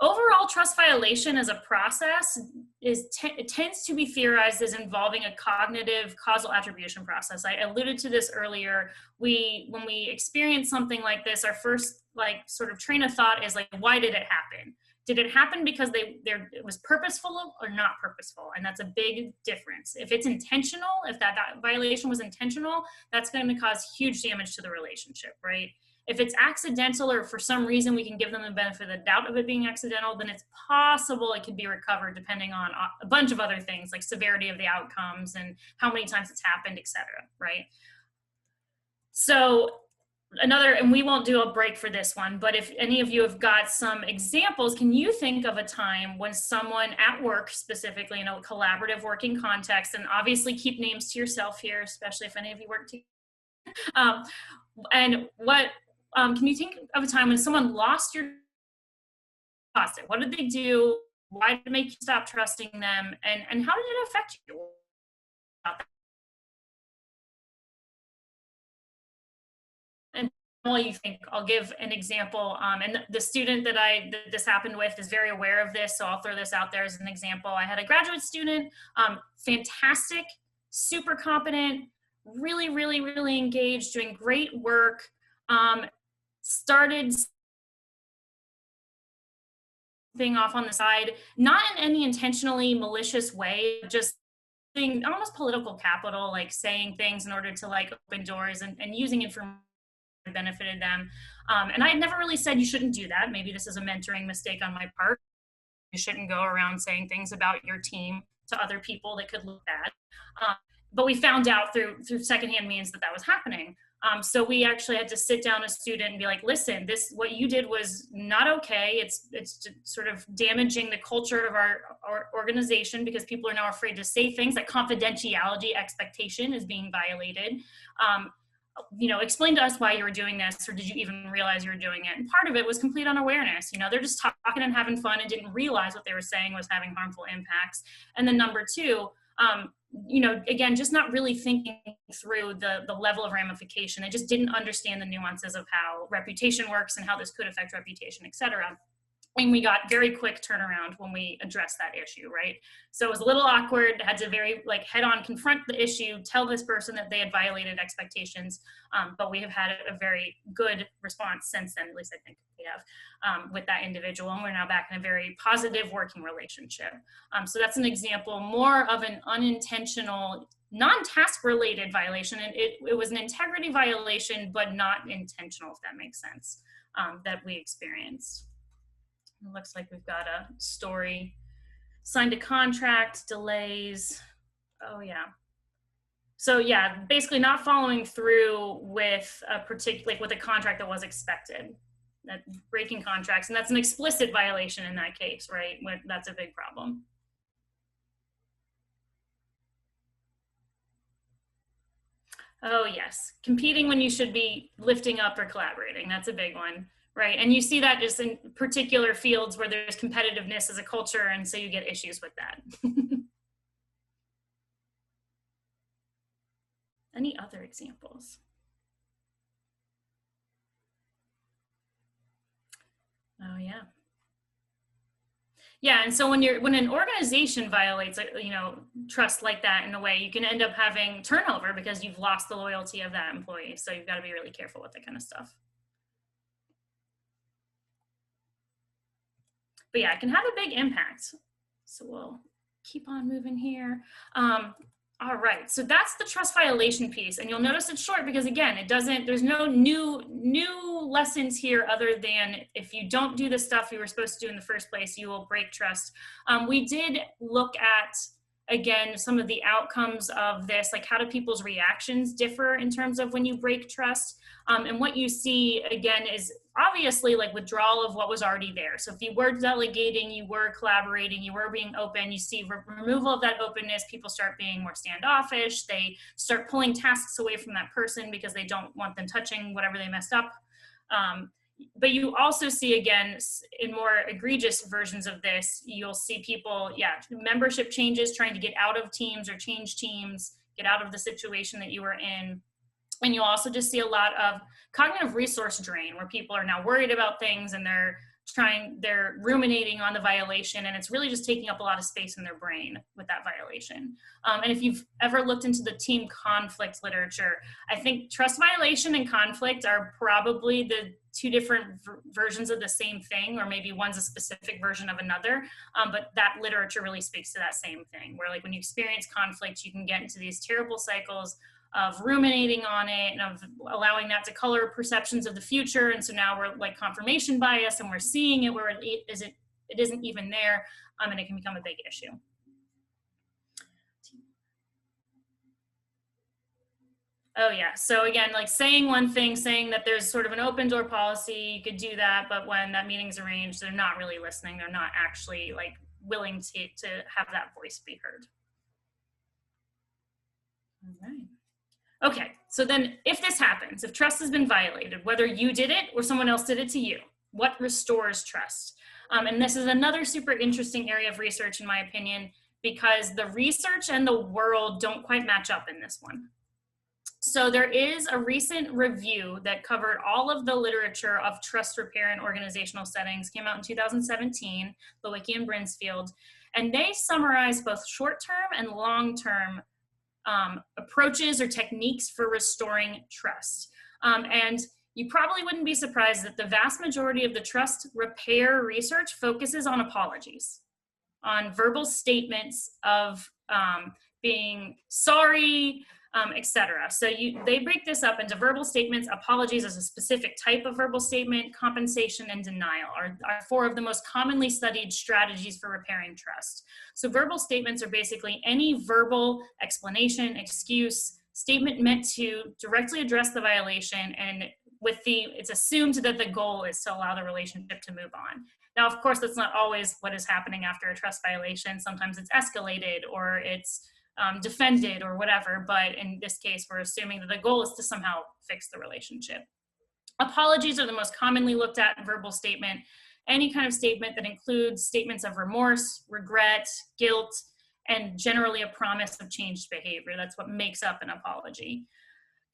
Speaker 1: Overall, trust violation as a process it tends to be theorized as involving a cognitive causal attribution process. I alluded to this earlier. When we experience something like this, our first like sort of train of thought is like, why did it happen? Did it happen because it was purposeful or not purposeful? And that's a big difference. If it's intentional, if that violation was intentional, that's going to cause huge damage to the relationship, right? If it's accidental or for some reason we can give them the benefit of the doubt of it being accidental, then it's possible it could be recovered depending on a bunch of other things like severity of the outcomes and how many times it's happened, et cetera, right? So and we won't do a break for this one, but if any of you have got some examples, can you think of a time when someone at work, specifically in a collaborative working context, and obviously keep names to yourself here, especially if any of you work together, can you think of a time when someone lost it? What did they do? Why did it make you stop trusting them? And how did it affect you? And while you think, I'll give an example. And the student that this happened with is very aware of this, so I'll throw this out there as an example. I had a graduate student, fantastic, super competent, really, really, really engaged, doing great work. Started thing off on the side, not in any intentionally malicious way, just being almost political capital, like saying things in order to like open doors and using information that benefited them. And I had never really said you shouldn't do that. Maybe this is a mentoring mistake on my part. You shouldn't go around saying things about your team to other people that could look bad. But we found out through secondhand means that was happening. So we actually had to sit down a student and be like, listen, what you did was not okay. It's sort of damaging the culture of our organization because people are now afraid to say things. That confidentiality expectation is being violated. Explain to us why you were doing this, or did you even realize you were doing it? And part of it was complete unawareness. They're just talking and having fun and didn't realize what they were saying was having harmful impacts. And then number two, again, just not really thinking through the level of ramification. They just didn't understand the nuances of how reputation works and how this could affect reputation, et cetera. And we got very quick turnaround when we addressed that issue, right? So it was a little awkward, had to very like head on confront the issue, tell this person that they had violated expectations, but we have had a very good response since then, at least I think we have, with that individual, and we're now back in a very positive working relationship. So that's an example more of an unintentional, non-task related violation, and it was an integrity violation, but not intentional, if that makes sense, that we experienced. It looks like we've got a story. Signed a contract, delays. Oh yeah. So yeah, basically not following through with a particular, like with a contract that was expected. That breaking contracts, and that's an explicit violation in that case, right? That's a big problem. Oh yes, competing when you should be lifting up or collaborating. That's a big one. Right, and you see that just in particular fields where there's competitiveness as a culture, and so you get issues with that. Any other examples? Oh yeah. Yeah, and so when an organization violates, trust like that in a way, you can end up having turnover because you've lost the loyalty of that employee. So you've got to be really careful with that kind of stuff. But yeah, it can have a big impact. So we'll keep on moving here. All right, so that's the trust violation piece. And you'll notice it's short because again, there's no new lessons here other than if you don't do the stuff you were supposed to do in the first place, you will break trust. We did look at, again, some of the outcomes of this, like how do people's reactions differ in terms of when you break trust? And what you see, again, is obviously like withdrawal of what was already there. So if you were delegating, you were collaborating, you were being open, you see removal of that openness, people start being more standoffish, they start pulling tasks away from that person because they don't want them touching whatever they messed up. But you also see, again, in more egregious versions of this, you'll see people, membership changes, trying to get out of teams or change teams, get out of the situation that you were in. And you'll also just see a lot of cognitive resource drain where people are now worried about things and they're ruminating on the violation, and it's really just taking up a lot of space in their brain with that violation. And if you've ever looked into the team conflict literature, I think trust violation and conflict are probably the two different versions of the same thing, or maybe one's a specific version of another. But that literature really speaks to that same thing, where like when you experience conflict, you can get into these terrible cycles of ruminating on it and of allowing that to color perceptions of the future. And so now we're like confirmation bias and we're seeing it where it isn't even there, and it can become a big issue. Oh yeah, so again, like saying one thing, saying that there's sort of an open door policy, you could do that, but when that meeting's arranged, they're not really listening. They're not actually like willing to have that voice be heard. All right. Okay, so then if this happens, if trust has been violated, whether you did it or someone else did it to you, what restores trust? And this is another super interesting area of research, in my opinion, because the research and the world don't quite match up in this one. So there is a recent review that covered all of the literature of trust repair in organizational settings, came out in 2017, Lewicki and Brinsfield, and they summarize both short-term and long-term approaches or techniques for restoring trust. And you probably wouldn't be surprised that the vast majority of the trust repair research focuses on apologies, on verbal statements of being sorry, etc. So they break this up into verbal statements, apologies as a specific type of verbal statement, compensation, and denial are four of the most commonly studied strategies for repairing trust. So verbal statements are basically any verbal explanation, excuse, statement meant to directly address the violation, and it's assumed that the goal is to allow the relationship to move on. Now, of course, that's not always what is happening after a trust violation. Sometimes it's escalated or it's defended or whatever, but in this case, we're assuming that the goal is to somehow fix the relationship. Apologies are the most commonly looked at verbal statement. Any kind of statement that includes statements of remorse, regret, guilt, and generally a promise of changed behavior. That's what makes up an apology.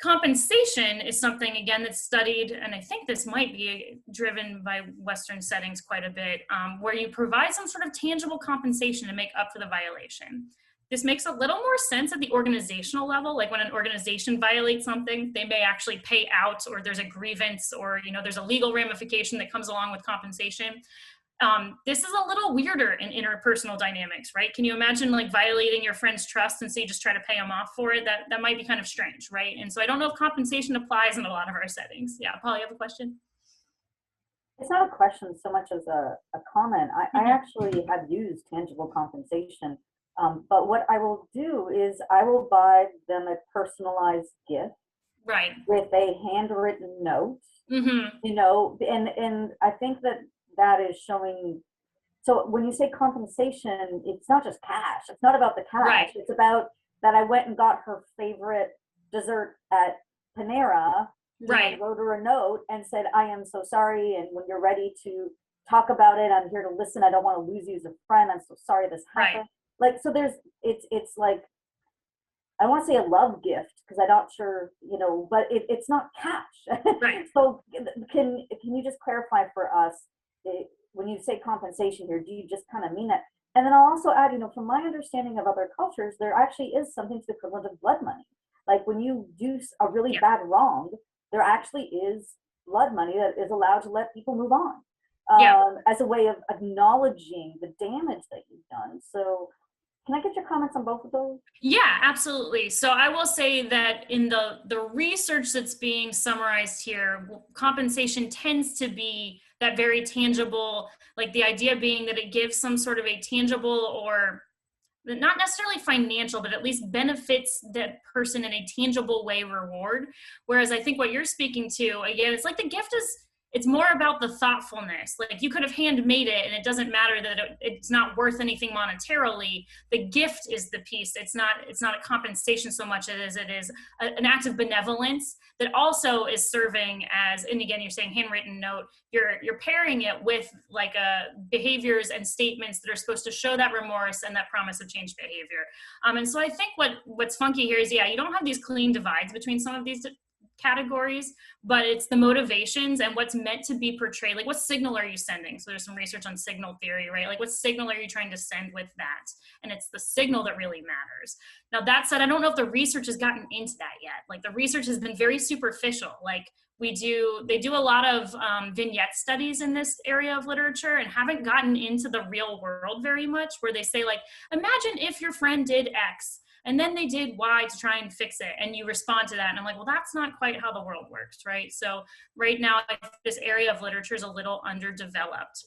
Speaker 1: Compensation is something, again, that's studied, and I think this might be driven by Western settings quite a bit, where you provide some sort of tangible compensation to make up for the violation. This makes a little more sense at the organizational level, like when an organization violates something, they may actually pay out, or there's a grievance, or there's a legal ramification that comes along with compensation. This is a little weirder in interpersonal dynamics, right? Can you imagine like violating your friend's trust and so you just try to pay them off for it? That might be kind of strange, right? And so I don't know if compensation applies in a lot of our settings. Yeah, Paul, you have a question?
Speaker 3: It's not a question so much as a comment. I actually have used tangible compensation, but what I will do is I will buy them a personalized gift,
Speaker 1: right,
Speaker 3: with a handwritten note.
Speaker 1: Mm-hmm.
Speaker 3: And I think that is showing. So when you say compensation, it's not just cash. It's not about the cash.
Speaker 1: Right.
Speaker 3: It's about that I went and got her favorite dessert at Panera.
Speaker 1: Right.
Speaker 3: Wrote her a note and said, I am so sorry. And when you're ready to talk about it, I'm here to listen. I don't want to lose you as a friend. I'm so sorry this happened.
Speaker 1: Right.
Speaker 3: Like, so it's like, I want to say a love gift because I'm not sure, but it's not cash.
Speaker 1: Right.
Speaker 3: So can you just clarify for us, when you say compensation here, do you just kind of mean that? And then I'll also add, from my understanding of other cultures, there actually is something to the equivalent of blood money. Like when you do a really bad wrong, there actually is blood money that is allowed to let people move on, as a way of acknowledging the damage that you've done. So can I get your comments on both of those?
Speaker 1: Yeah, absolutely. So I will say that in the research that's being summarized here, compensation tends to be that very tangible, like the idea being that it gives some sort of a tangible, or not necessarily financial, but at least benefits that person in a tangible way reward. Whereas I think what you're speaking to, again, it's like the gift it's more about the thoughtfulness. Like you could have handmade it and it doesn't matter that it's not worth anything monetarily. The gift is the piece. It's not a compensation so much as it is an act of benevolence that also is serving as, and again, you're saying handwritten note, you're pairing it with like behaviors and statements that are supposed to show that remorse and that promise of changed behavior. And so I think what's funky here is, you don't have these clean divides between some of these categories, but it's the motivations and what's meant to be portrayed. Like what signal are you sending? So there's some research on signal theory, right? Like what signal are you trying to send with that? And it's the signal that really matters. Now that said, I don't know if the research has gotten into that yet. Like the research has been very superficial. Like they do a lot of vignette studies in this area of literature and haven't gotten into the real world very much, where they say like, imagine if your friend did X and then they did Y to try and fix it, and you respond to that. And I'm like, well, that's not quite how the world works, right? So right now, this area of literature is a little underdeveloped.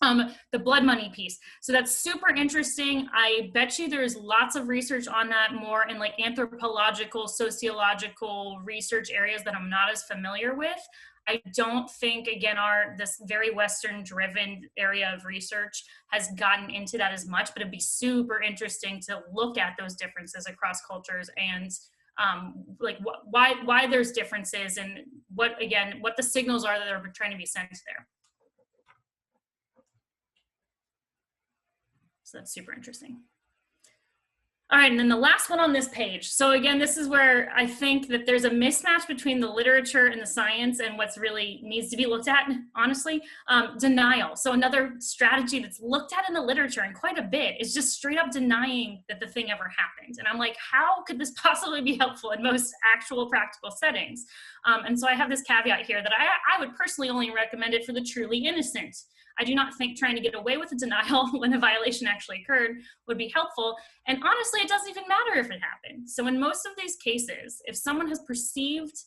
Speaker 1: The blood money piece. So that's super interesting. I bet you there's lots of research on that more in like anthropological, sociological research areas that I'm not as familiar with. I don't think, again, this very Western-driven area of research has gotten into that as much, but it'd be super interesting to look at those differences across cultures and like why there's differences and what the signals are that are trying to be sent there. So that's super interesting. All right, and then the last one on this page. So again, this is where I think that there's a mismatch between the literature and the science and what's really needs to be looked at, honestly. Denial. So another strategy that's looked at in the literature and quite a bit is just straight up denying that the thing ever happened. And I'm like, how could this possibly be helpful in most actual practical settings? And so I have this caveat here that I would personally only recommend it for the truly innocent. I do not think trying to get away with a denial when a violation actually occurred would be helpful. And honestly, it doesn't even matter if it happened. So in most of these cases, if someone has perceived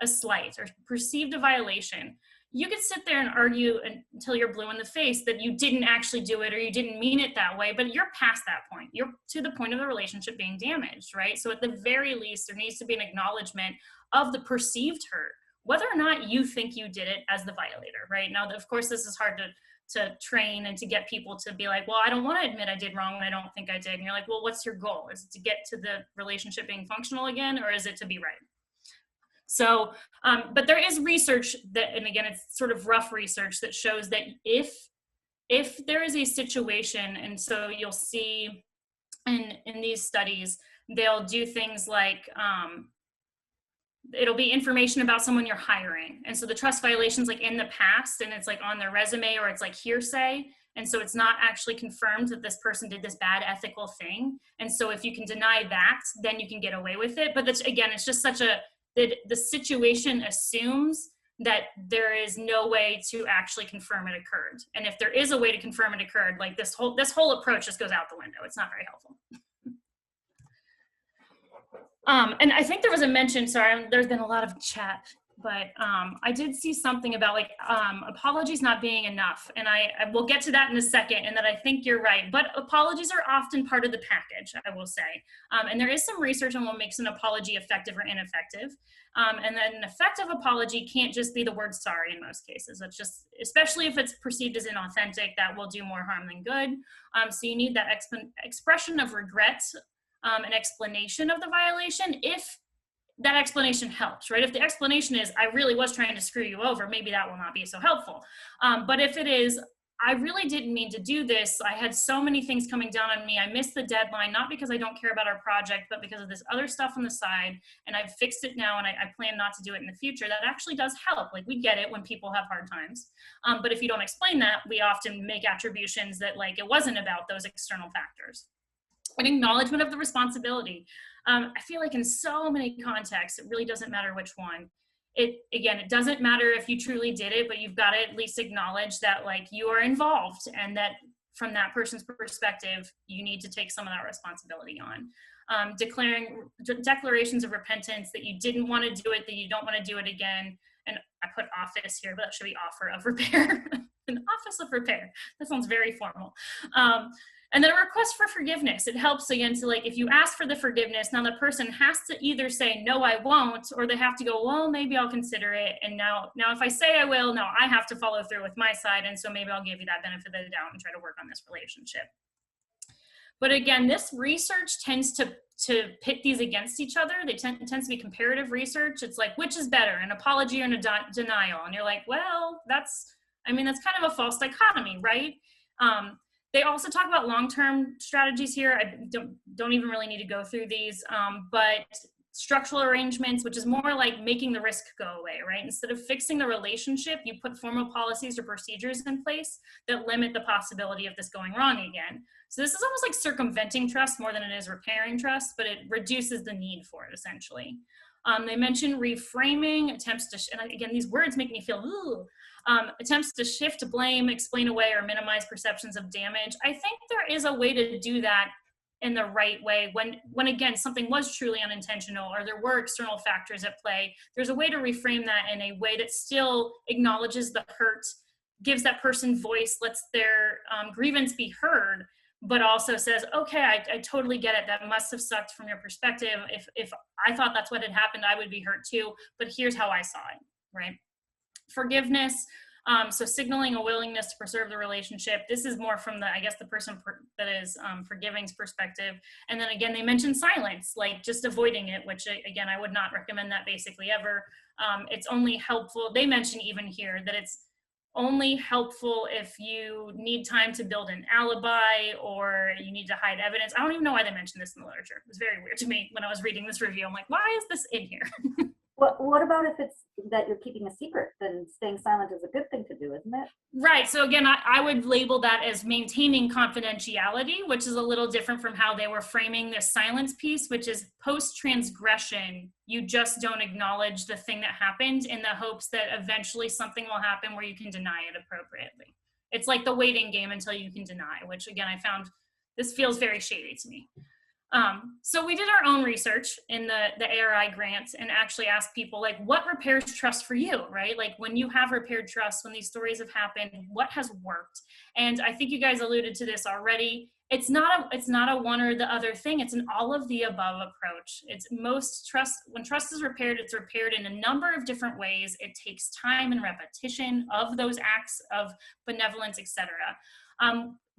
Speaker 1: a slight or perceived a violation, you could sit there and argue until you're blue in the face that you didn't actually do it or you didn't mean it that way, but you're past that point. You're to the point of the relationship being damaged, right? So at the very least, there needs to be an acknowledgement of the perceived hurt, whether or not you think you did it as the violator, right? Now, of course, this is hard to train and to get people to be like, well, I don't want to admit I did wrong and I don't think I did. And you're like, well, what's your goal? Is it to get to the relationship being functional again, or is it to be right? So, but there is research that, and again, it's sort of rough research that shows that if there is a situation, and so you'll see in these studies, they'll do things like, it'll be information about someone you're hiring. And so the trust violation's like in the past, and it's like on their resume, or it's like hearsay. And so it's not actually confirmed that this person did this bad ethical thing. And so if you can deny that, then you can get away with it. But that's, again, it's just such a, the situation assumes that there is no way to actually confirm it occurred. And if there is a way to confirm it occurred, like this whole approach just goes out the window. It's not very helpful. And I think there was a mention, sorry, there's been a lot of chat, but I did see something about like apologies not being enough. And I will get to that in a second, and that I think you're right. But apologies are often part of the package, I will say. And there is some research on what makes an apology effective or ineffective. And then an effective apology can't just be the word sorry in most cases. It's just, especially if it's perceived as inauthentic, that will do more harm than good. So you need that expression of regret, an explanation of the violation, if that explanation helps, right? If the explanation is, I really was trying to screw you over, maybe that will not be so helpful. But if it is, I really didn't mean to do this, I had so many things coming down on me, I missed the deadline, not because I don't care about our project, but because of this other stuff on the side, and I've fixed it now, and I plan not to do it in the future, that actually does help. Like, we get it when people have hard times. But if you don't explain that, we often make attributions that like it wasn't about those external factors. An acknowledgement of the responsibility. I feel like in so many contexts, it really doesn't matter which one. It doesn't matter if you truly did it, but you've got to at least acknowledge that like you are involved, and that from that person's perspective, you need to take some of that responsibility on. Declaring declarations of repentance that you didn't want to do it, that you don't want to do it again. And I put office here, but that should be offer of repair. An office of repair. That sounds very formal. And then a request for forgiveness. It helps, again, to like, if you ask for the forgiveness, now the person has to either say, no, I won't, or they have to go, well, maybe I'll consider it. And now if I say I will, no, I have to follow through with my side. And so maybe I'll give you that benefit of the doubt and try to work on this relationship. But again, this research tends to pit these against each other. It tends to be comparative research. It's like, which is better, an apology or a denial? And you're like, well, that's kind of a false dichotomy, right? They also talk about long-term strategies here. I don't even really need to go through these, but structural arrangements, which is more like making the risk go away, right? Instead of fixing the relationship, you put formal policies or procedures in place that limit the possibility of this going wrong again. So this is almost like circumventing trust more than it is repairing trust, but it reduces the need for it, essentially. They mention reframing, attempts to, and again, these words make me feel, ooh. Attempts to shift blame, explain away, or minimize perceptions of damage. I think there is a way to do that in the right way when again, something was truly unintentional or there were external factors at play. There's a way to reframe that in a way that still acknowledges the hurt, gives that person voice, lets their grievance be heard, but also says, okay, I totally get it. That must have sucked from your perspective. If I thought that's what had happened, I would be hurt too, but here's how I saw it, right? Forgiveness, so signaling a willingness to preserve the relationship. This is more from the person that is forgiving's perspective. And then again, they mention silence, like just avoiding it, which again, I would not recommend that basically ever. It's only helpful. They mention even here that it's only helpful if you need time to build an alibi or you need to hide evidence. I don't even know why they mentioned this in the literature. It was very weird to me when I was reading this review. I'm like, why is this in here?
Speaker 3: What about if it's that you're keeping a secret? Then staying silent is a good thing to do, isn't it?
Speaker 1: Right. So again, I would label that as maintaining confidentiality, which is a little different from how they were framing this silence piece, which is post-transgression. You just don't acknowledge the thing that happened in the hopes that eventually something will happen where you can deny it appropriately. It's like the waiting game until you can deny, which again, I found this feels very shady to me. So we did our own research in the ARI grant and actually asked people like, what repairs trust for you, right? Like when you have repaired trust, when these stories have happened, what has worked? And I think you guys alluded to this already. It's not a one or the other thing. It's an all of the above approach. It's most trust, when trust is repaired, it's repaired in a number of different ways. It takes time and repetition of those acts of benevolence, etc.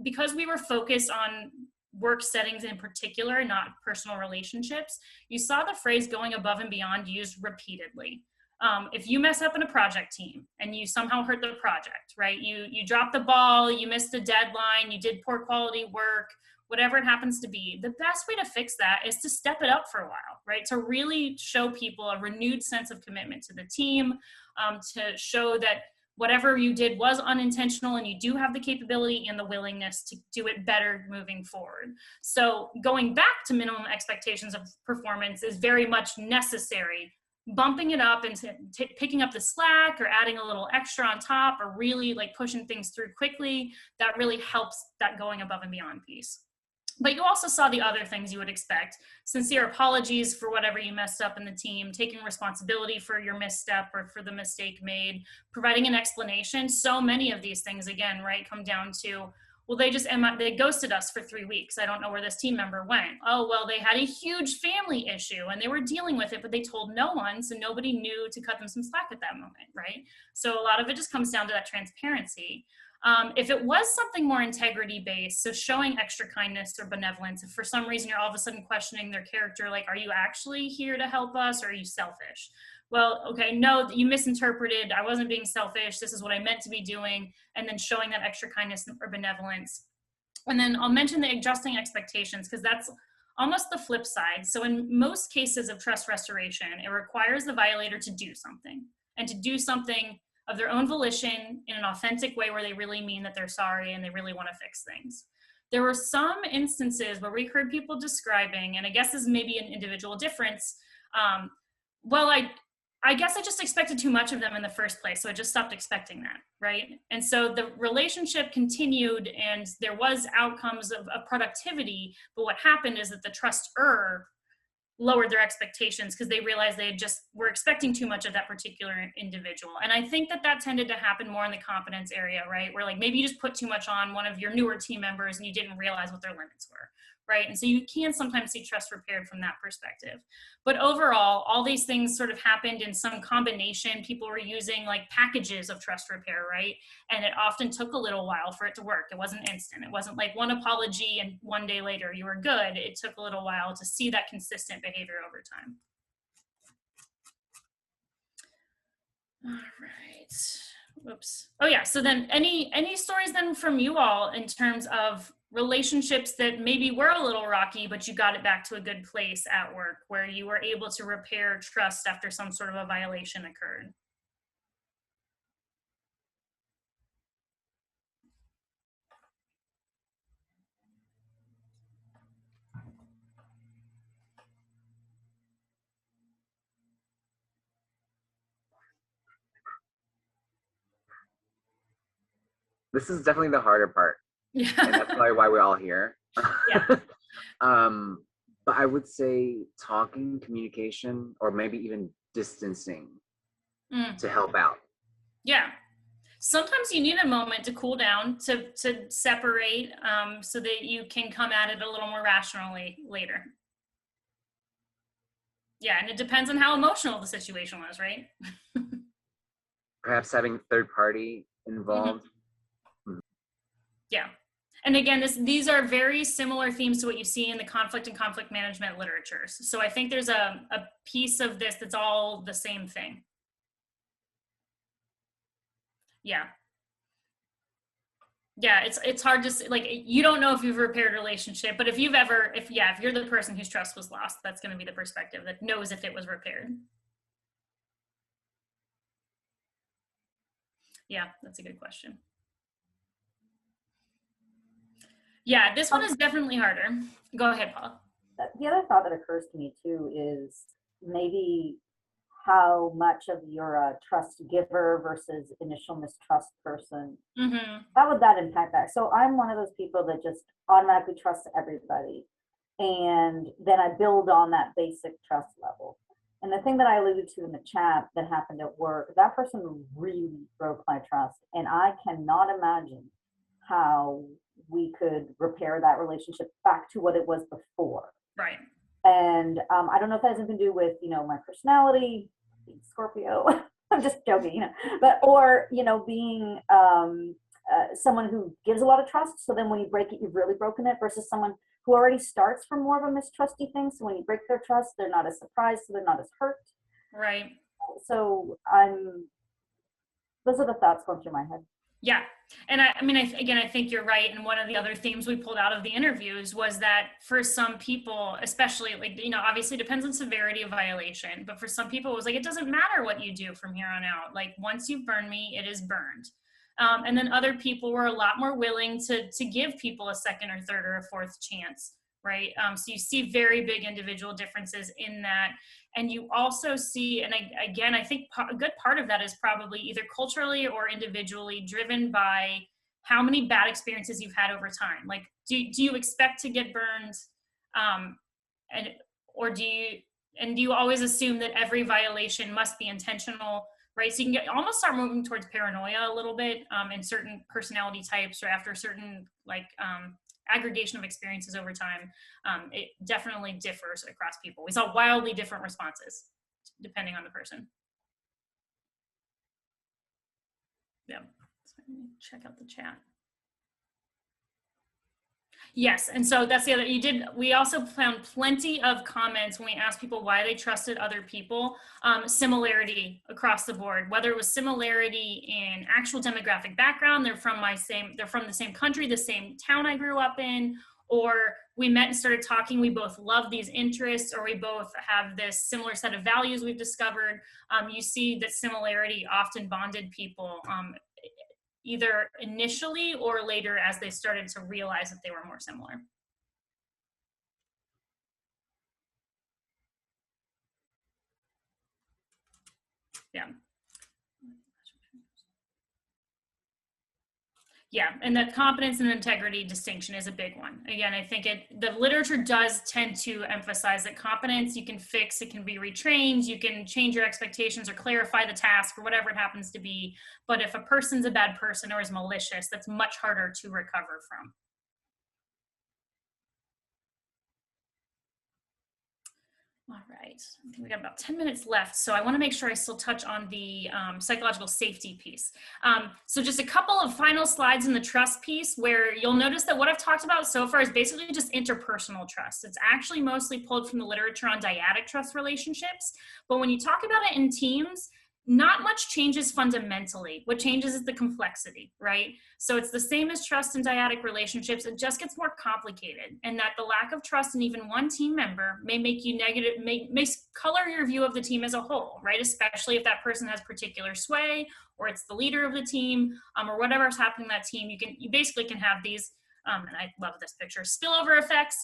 Speaker 1: Because we were focused on work settings in particular, not personal relationships, you saw the phrase going above and beyond used repeatedly. If you mess up in a project team and you somehow hurt the project, right? You dropped the ball, you missed the deadline, you did poor quality work, whatever it happens to be, the best way to fix that is to step it up for a while, right? To really show people a renewed sense of commitment to the team, to show that whatever you did was unintentional and you do have the capability and the willingness to do it better moving forward. So going back to minimum expectations of performance is very much necessary. Bumping it up and picking up the slack or adding a little extra on top or really like pushing things through quickly, that really helps that going above and beyond piece. But you also saw the other things you would expect. Sincere apologies for whatever you messed up in the team, taking responsibility for your misstep or for the mistake made, providing an explanation. So many of these things, again, right, come down to, well, they ghosted us for 3 weeks. I don't know where this team member went. Oh, well, they had a huge family issue and they were dealing with it, but they told no one, so nobody knew to cut them some slack at that moment, right? So a lot of it just comes down to that transparency. If it was something more integrity-based, so showing extra kindness or benevolence, if for some reason you're all of a sudden questioning their character, like, are you actually here to help us or are you selfish? Well, okay, no, you misinterpreted. I wasn't being selfish. This is what I meant to be doing. And then showing that extra kindness or benevolence. And then I'll mention the adjusting expectations because that's almost the flip side. So in most cases of trust restoration, it requires the violator to do something and to do something of their own volition in an authentic way where they really mean that they're sorry and they really want to fix things. There were some instances where we heard people describing, and I guess this is maybe an individual difference, well, I guess I just expected too much of them in the first place, so I just stopped expecting that, right? And so the relationship continued and there was outcomes of productivity, but what happened is that the trustor lowered their expectations because they realized they were expecting too much of that particular individual. And I think that tended to happen more in the competence area, right? Where like maybe you just put too much on one of your newer team members and you didn't realize what their limits were, right? And so you can sometimes see trust repaired from that perspective. But overall, all these things sort of happened in some combination. People were using like packages of trust repair, right? And it often took a little while for it to work. It wasn't instant. It wasn't like one apology and one day later you were good. It took a little while to see that consistent behavior over time. All right. Whoops. Oh yeah. So then any stories then from you all in terms of relationships that maybe were a little rocky, but you got it back to a good place at work where you were able to repair trust after some sort of a violation occurred?
Speaker 2: This is definitely the harder part.
Speaker 1: Yeah.
Speaker 2: And that's probably why we're all here.
Speaker 1: Yeah.
Speaker 2: But I would say talking, communication, or maybe even distancing to help out.
Speaker 1: Yeah. Sometimes you need a moment to cool down, to separate, so that you can come at it a little more rationally later. Yeah, and it depends on how emotional the situation was, right?
Speaker 2: Perhaps having third party involved.
Speaker 1: Yeah. And again, these are very similar themes to what you see in the conflict and conflict management literatures. So I think there's a piece of this that's all the same thing. Yeah. Yeah, it's hard to, like, you don't know if you've repaired a relationship, but if you're the person whose trust was lost, that's going to be the perspective that knows if it was repaired. Yeah, that's a good question. Yeah, this one is definitely harder. Go ahead, Paula.
Speaker 3: The other thought that occurs to me too is maybe how much of you're a trust giver versus initial mistrust person.
Speaker 1: Mm-hmm.
Speaker 3: How would that impact that? So I'm one of those people that just automatically trusts everybody. And then I build on that basic trust level. And the thing that I alluded to in the chat that happened at work, that person really broke my trust. And I cannot imagine how we could repair that relationship back to what it was before.
Speaker 1: Right.
Speaker 3: And I don't know if that has anything to do with, my personality, being Scorpio. I'm just joking, but, or, being someone who gives a lot of trust. So then when you break it, you've really broken it, versus someone who already starts from more of a mistrusty thing. So when you break their trust, they're not as surprised, so they're not as hurt.
Speaker 1: Right.
Speaker 3: So those are the thoughts going through my head.
Speaker 1: Yeah. And I mean, again, I think you're right. And one of the other themes we pulled out of the interviews was that for some people, especially like, you know, obviously it depends on severity of violation, but for some people it was like, it doesn't matter what you do from here on out. Like once you burn me, it is burned. And then other people were a lot more willing to give people a second or third or a fourth chance, right? So you see very big individual differences in that. And you also see, and again, I think a good part of that is probably either culturally or individually driven by how many bad experiences you've had over time. Like, do you expect to get burned? Do you always assume that every violation must be intentional? Right, so you can almost start moving towards paranoia a little bit in certain personality types, or after certain like aggregation of experiences over time. It definitely differs across people. We saw wildly different responses depending on the person. Yeah, so let me check out the chat. Yes, and so that's the other, we also found plenty of comments when we asked people why they trusted other people, similarity across the board, whether it was similarity in actual demographic background, they're from the same country, the same town I grew up in, or we met and started talking, we both love these interests, or we both have this similar set of values we've discovered. You see that similarity often bonded people, either initially or later as they started to realize that they were more similar. Yeah. Yeah, and the competence and integrity distinction is a big one. Again, I think the literature does tend to emphasize that competence, you can fix, it can be retrained, you can change your expectations or clarify the task or whatever it happens to be. But if a person's a bad person or is malicious, that's much harder to recover from. All right, I think we got about 10 minutes left, so I want to make sure I still touch on the psychological safety piece. So just a couple of final slides in the trust piece, where you'll notice that what I've talked about so far is basically just interpersonal trust. It's actually mostly pulled from the literature on dyadic trust relationships, but when you talk about it in teams, not much changes fundamentally. What changes is the complexity, right? So it's the same as trust in dyadic relationships. It just gets more complicated, and that the lack of trust in even one team member may make you negative, may color your view of the team as a whole, right? Especially if that person has particular sway, or it's the leader of the team, or whatever's happening in that team. You basically can have these, and I love this picture, spillover effects,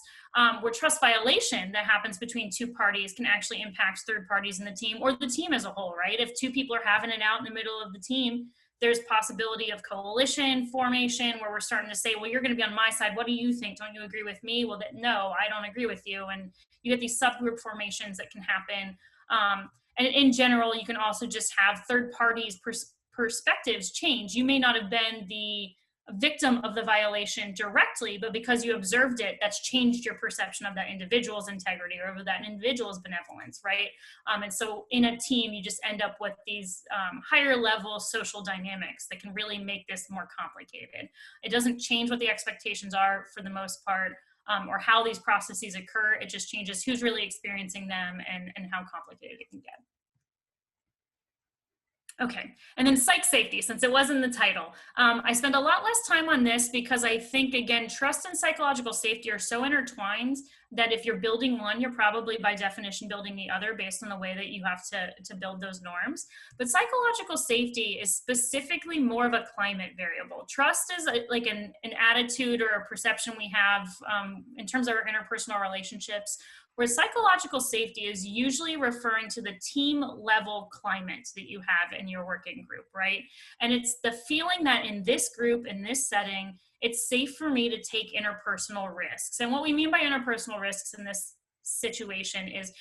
Speaker 1: where trust violation that happens between two parties can actually impact third parties in the team or the team as a whole, right? If two people are having it out in the middle of the team, there's possibility of coalition formation where we're starting to say, well, you're going to be on my side. What do you think? Don't you agree with me? Well, no, I don't agree with you. And you get these subgroup formations that can happen. And in general, you can also just have third parties' perspectives change. You may not have been the victim of the violation directly, but because you observed it, that's changed your perception of that individual's integrity or of that individual's benevolence, right? And so in a team, you just end up with these higher level social dynamics that can really make this more complicated. It doesn't change what the expectations are for the most part, or how these processes occur. It just changes who's really experiencing them and how complicated it can get. Okay, and then psych safety, since it was in the title. I spend a lot less time on this because I think, again, trust and psychological safety are so intertwined that if you're building one, you're probably by definition building the other based on the way that you have to build those norms. But psychological safety is specifically more of a climate variable. Trust is like an attitude or a perception we have in terms of our interpersonal relationships, where psychological safety is usually referring to the team level climate that you have in your working group, right? And it's the feeling that in this group, in this setting, it's safe for me to take interpersonal risks. And what we mean by interpersonal risks in this situation is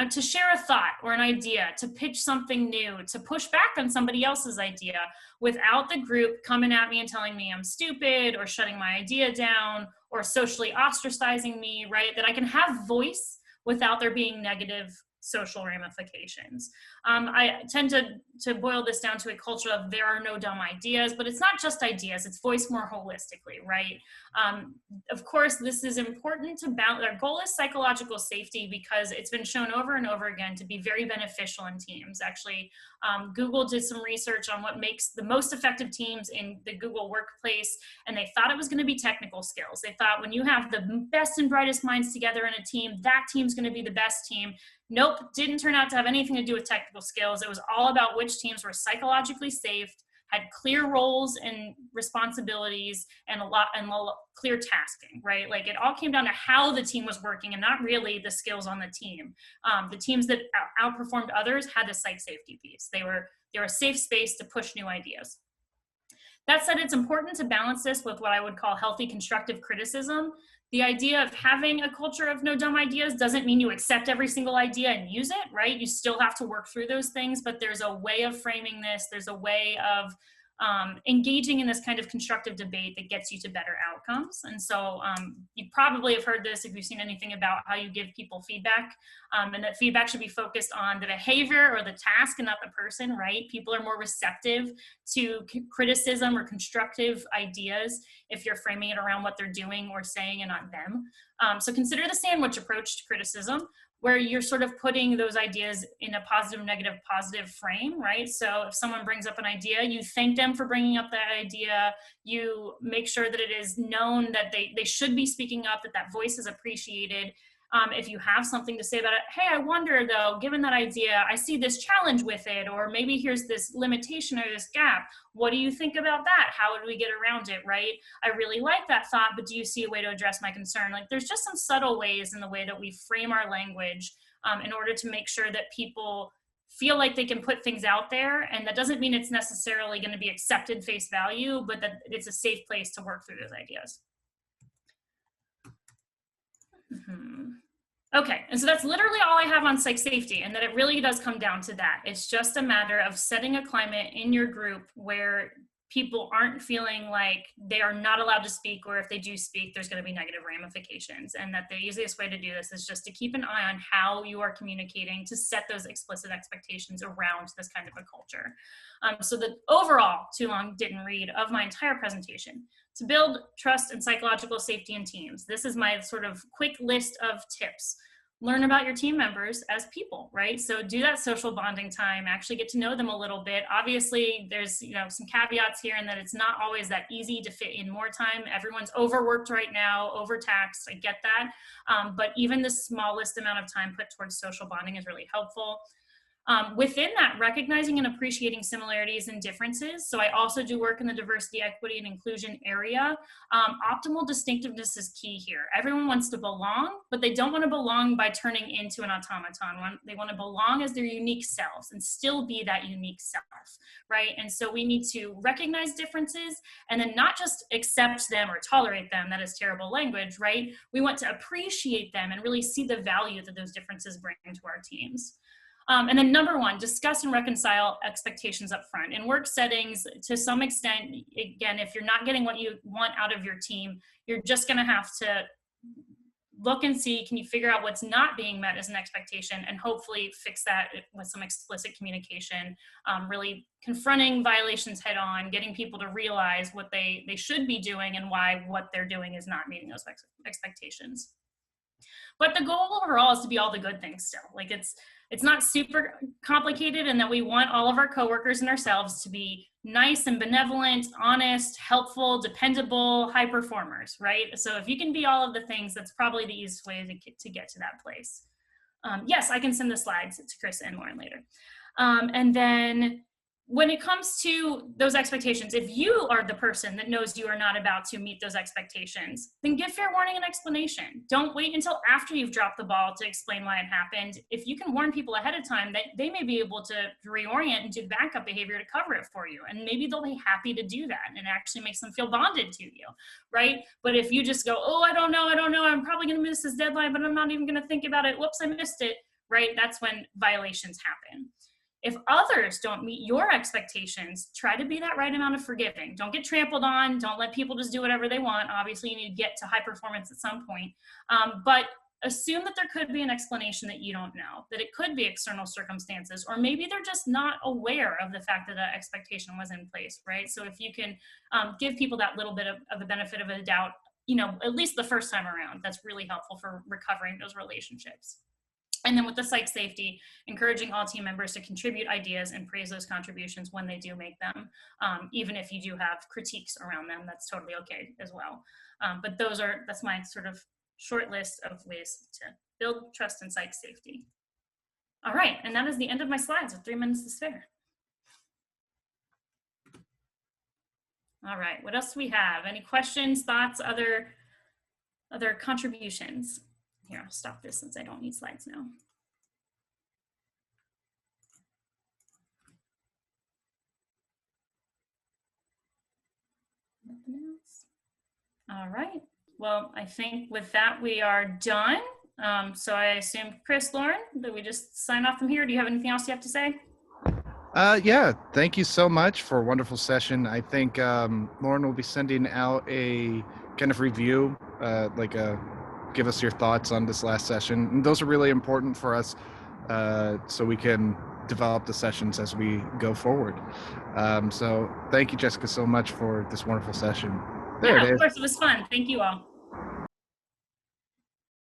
Speaker 1: to share a thought or an idea, to pitch something new, to push back on somebody else's idea without the group coming at me and telling me I'm stupid or shutting my idea down or socially ostracizing me, right? That I can have voice without there being negative social ramifications. I tend to boil this down to a culture of there are no dumb ideas, but it's not just ideas, it's voiced more holistically, right? Of course, this is important to balance. Our goal is psychological safety because it's been shown over and over again to be very beneficial in teams. Actually, Google did some research on what makes the most effective teams in the Google workplace, and they thought it was going to be technical skills. They thought when you have the best and brightest minds together in a team, that team's going to be the best team. Nope, didn't turn out to have anything to do with technical skills. It was all about which teams were psychologically safe, had clear roles and responsibilities, and clear tasking, right? Like it all came down to how the team was working and not really the skills on the team. The teams that outperformed others had the psych safety piece. They were a safe space to push new ideas. That said, it's important to balance this with what I would call healthy constructive criticism. The idea of having a culture of no dumb ideas doesn't mean you accept every single idea and use it, right? You still have to work through those things, but there's a way of framing this. There's a way of engaging in this kind of constructive debate that gets you to better outcomes. And so you probably have heard this if you've seen anything about how you give people feedback, and that feedback should be focused on the behavior or the task and not the person, right? People are more receptive to criticism or constructive ideas if you're framing it around what they're doing or saying and not them. So consider the sandwich approach to criticism, where you're sort of putting those ideas in a positive, negative, positive frame, right? So if someone brings up an idea, you thank them for bringing up that idea. You make sure that it is known that they should be speaking up, that voice is appreciated. If you have something to say about it, hey, I wonder though, given that idea, I see this challenge with it, or maybe here's this limitation or this gap. What do you think about that? How would we get around it, right? I really like that thought, but do you see a way to address my concern? Like there's just some subtle ways in the way that we frame our language in order to make sure that people feel like they can put things out there. And that doesn't mean it's necessarily going to be accepted face value, but that it's a safe place to work through those ideas. Okay, and so that's literally all I have on psych safety, and that it really does come down to that. It's just a matter of setting a climate in your group where people aren't feeling like they are not allowed to speak, or if they do speak, there's going to be negative ramifications. And that the easiest way to do this is just to keep an eye on how you are communicating to set those explicit expectations around this kind of a culture. So the overall, too long didn't read, of my entire presentation, to build trust and psychological safety in teams. This is my sort of quick list of tips. Learn about your team members as people, right? So do that social bonding time, actually get to know them a little bit. Obviously, there's some caveats here in that it's not always that easy to fit in more time. Everyone's overworked right now, overtaxed, I get that. But even the smallest amount of time put towards social bonding is really helpful. Within that, recognizing and appreciating similarities and differences. So I also do work in the diversity, equity, and inclusion area. Optimal distinctiveness is key here. Everyone wants to belong, but they don't want to belong by turning into an automaton. They want to belong as their unique selves and still be that unique self, right? And so we need to recognize differences and then not just accept them or tolerate them. That is terrible language, right? We want to appreciate them and really see the value that those differences bring to our teams. And then number one, discuss and reconcile expectations up front. In work settings, to some extent, again, if you're not getting what you want out of your team, you're just gonna have to look and see, can you figure out what's not being met as an expectation, and hopefully fix that with some explicit communication, really confronting violations head on, getting people to realize what they should be doing and why what they're doing is not meeting those expectations. But the goal overall is to be all the good things still. Like it's not super complicated, and that we want all of our coworkers and ourselves to be nice and benevolent, honest, helpful, dependable, high performers, right? So if you can be all of the things, that's probably the easiest way to get to that place. Yes, I can send the slides to Chris and Lauren later. And then when it comes to those expectations, if you are the person that knows you are not about to meet those expectations, then give fair warning and explanation. Don't wait until after you've dropped the ball to explain why it happened. If you can warn people ahead of time, that they may be able to reorient and do backup behavior to cover it for you. And maybe they'll be happy to do that, and it actually makes them feel bonded to you, right? But if you just go, oh, I don't know, I'm probably gonna miss this deadline, but I'm not even gonna think about it. Whoops, I missed it, right? That's when violations happen. If others don't meet your expectations, try to be that right amount of forgiving. Don't get trampled on. Don't let people just do whatever they want. Obviously, you need to get to high performance at some point. But assume that there could be an explanation that you don't know, that it could be external circumstances, or maybe they're just not aware of the fact that that expectation was in place, right? So if you can give people that little bit of the benefit of a doubt, you know, at least the first time around, that's really helpful for recovering those relationships. And then with the psych safety, encouraging all team members to contribute ideas and praise those contributions when they do make them. Even if you do have critiques around them, that's totally okay as well. But that's my sort of short list of ways to build trust and psych safety. All right, and that is the end of my slides with 3 minutes to spare. All right, what else do we have? Any questions, thoughts, other contributions? Here, I'll stop this since I don't need slides now. Nothing else? All right. Well, I think with that, we are done. So I assume, Chris, Lauren, that we just sign off from here. Do you have anything else you have to say?
Speaker 5: Yeah, thank you so much for a wonderful session. I think Lauren will be sending out a kind of review, give us your thoughts on this last session. And those are really important for us so we can develop the sessions as we go forward. So thank you, Jessica, so much for this wonderful session. There it is.
Speaker 1: Of course, it was fun. Thank you all.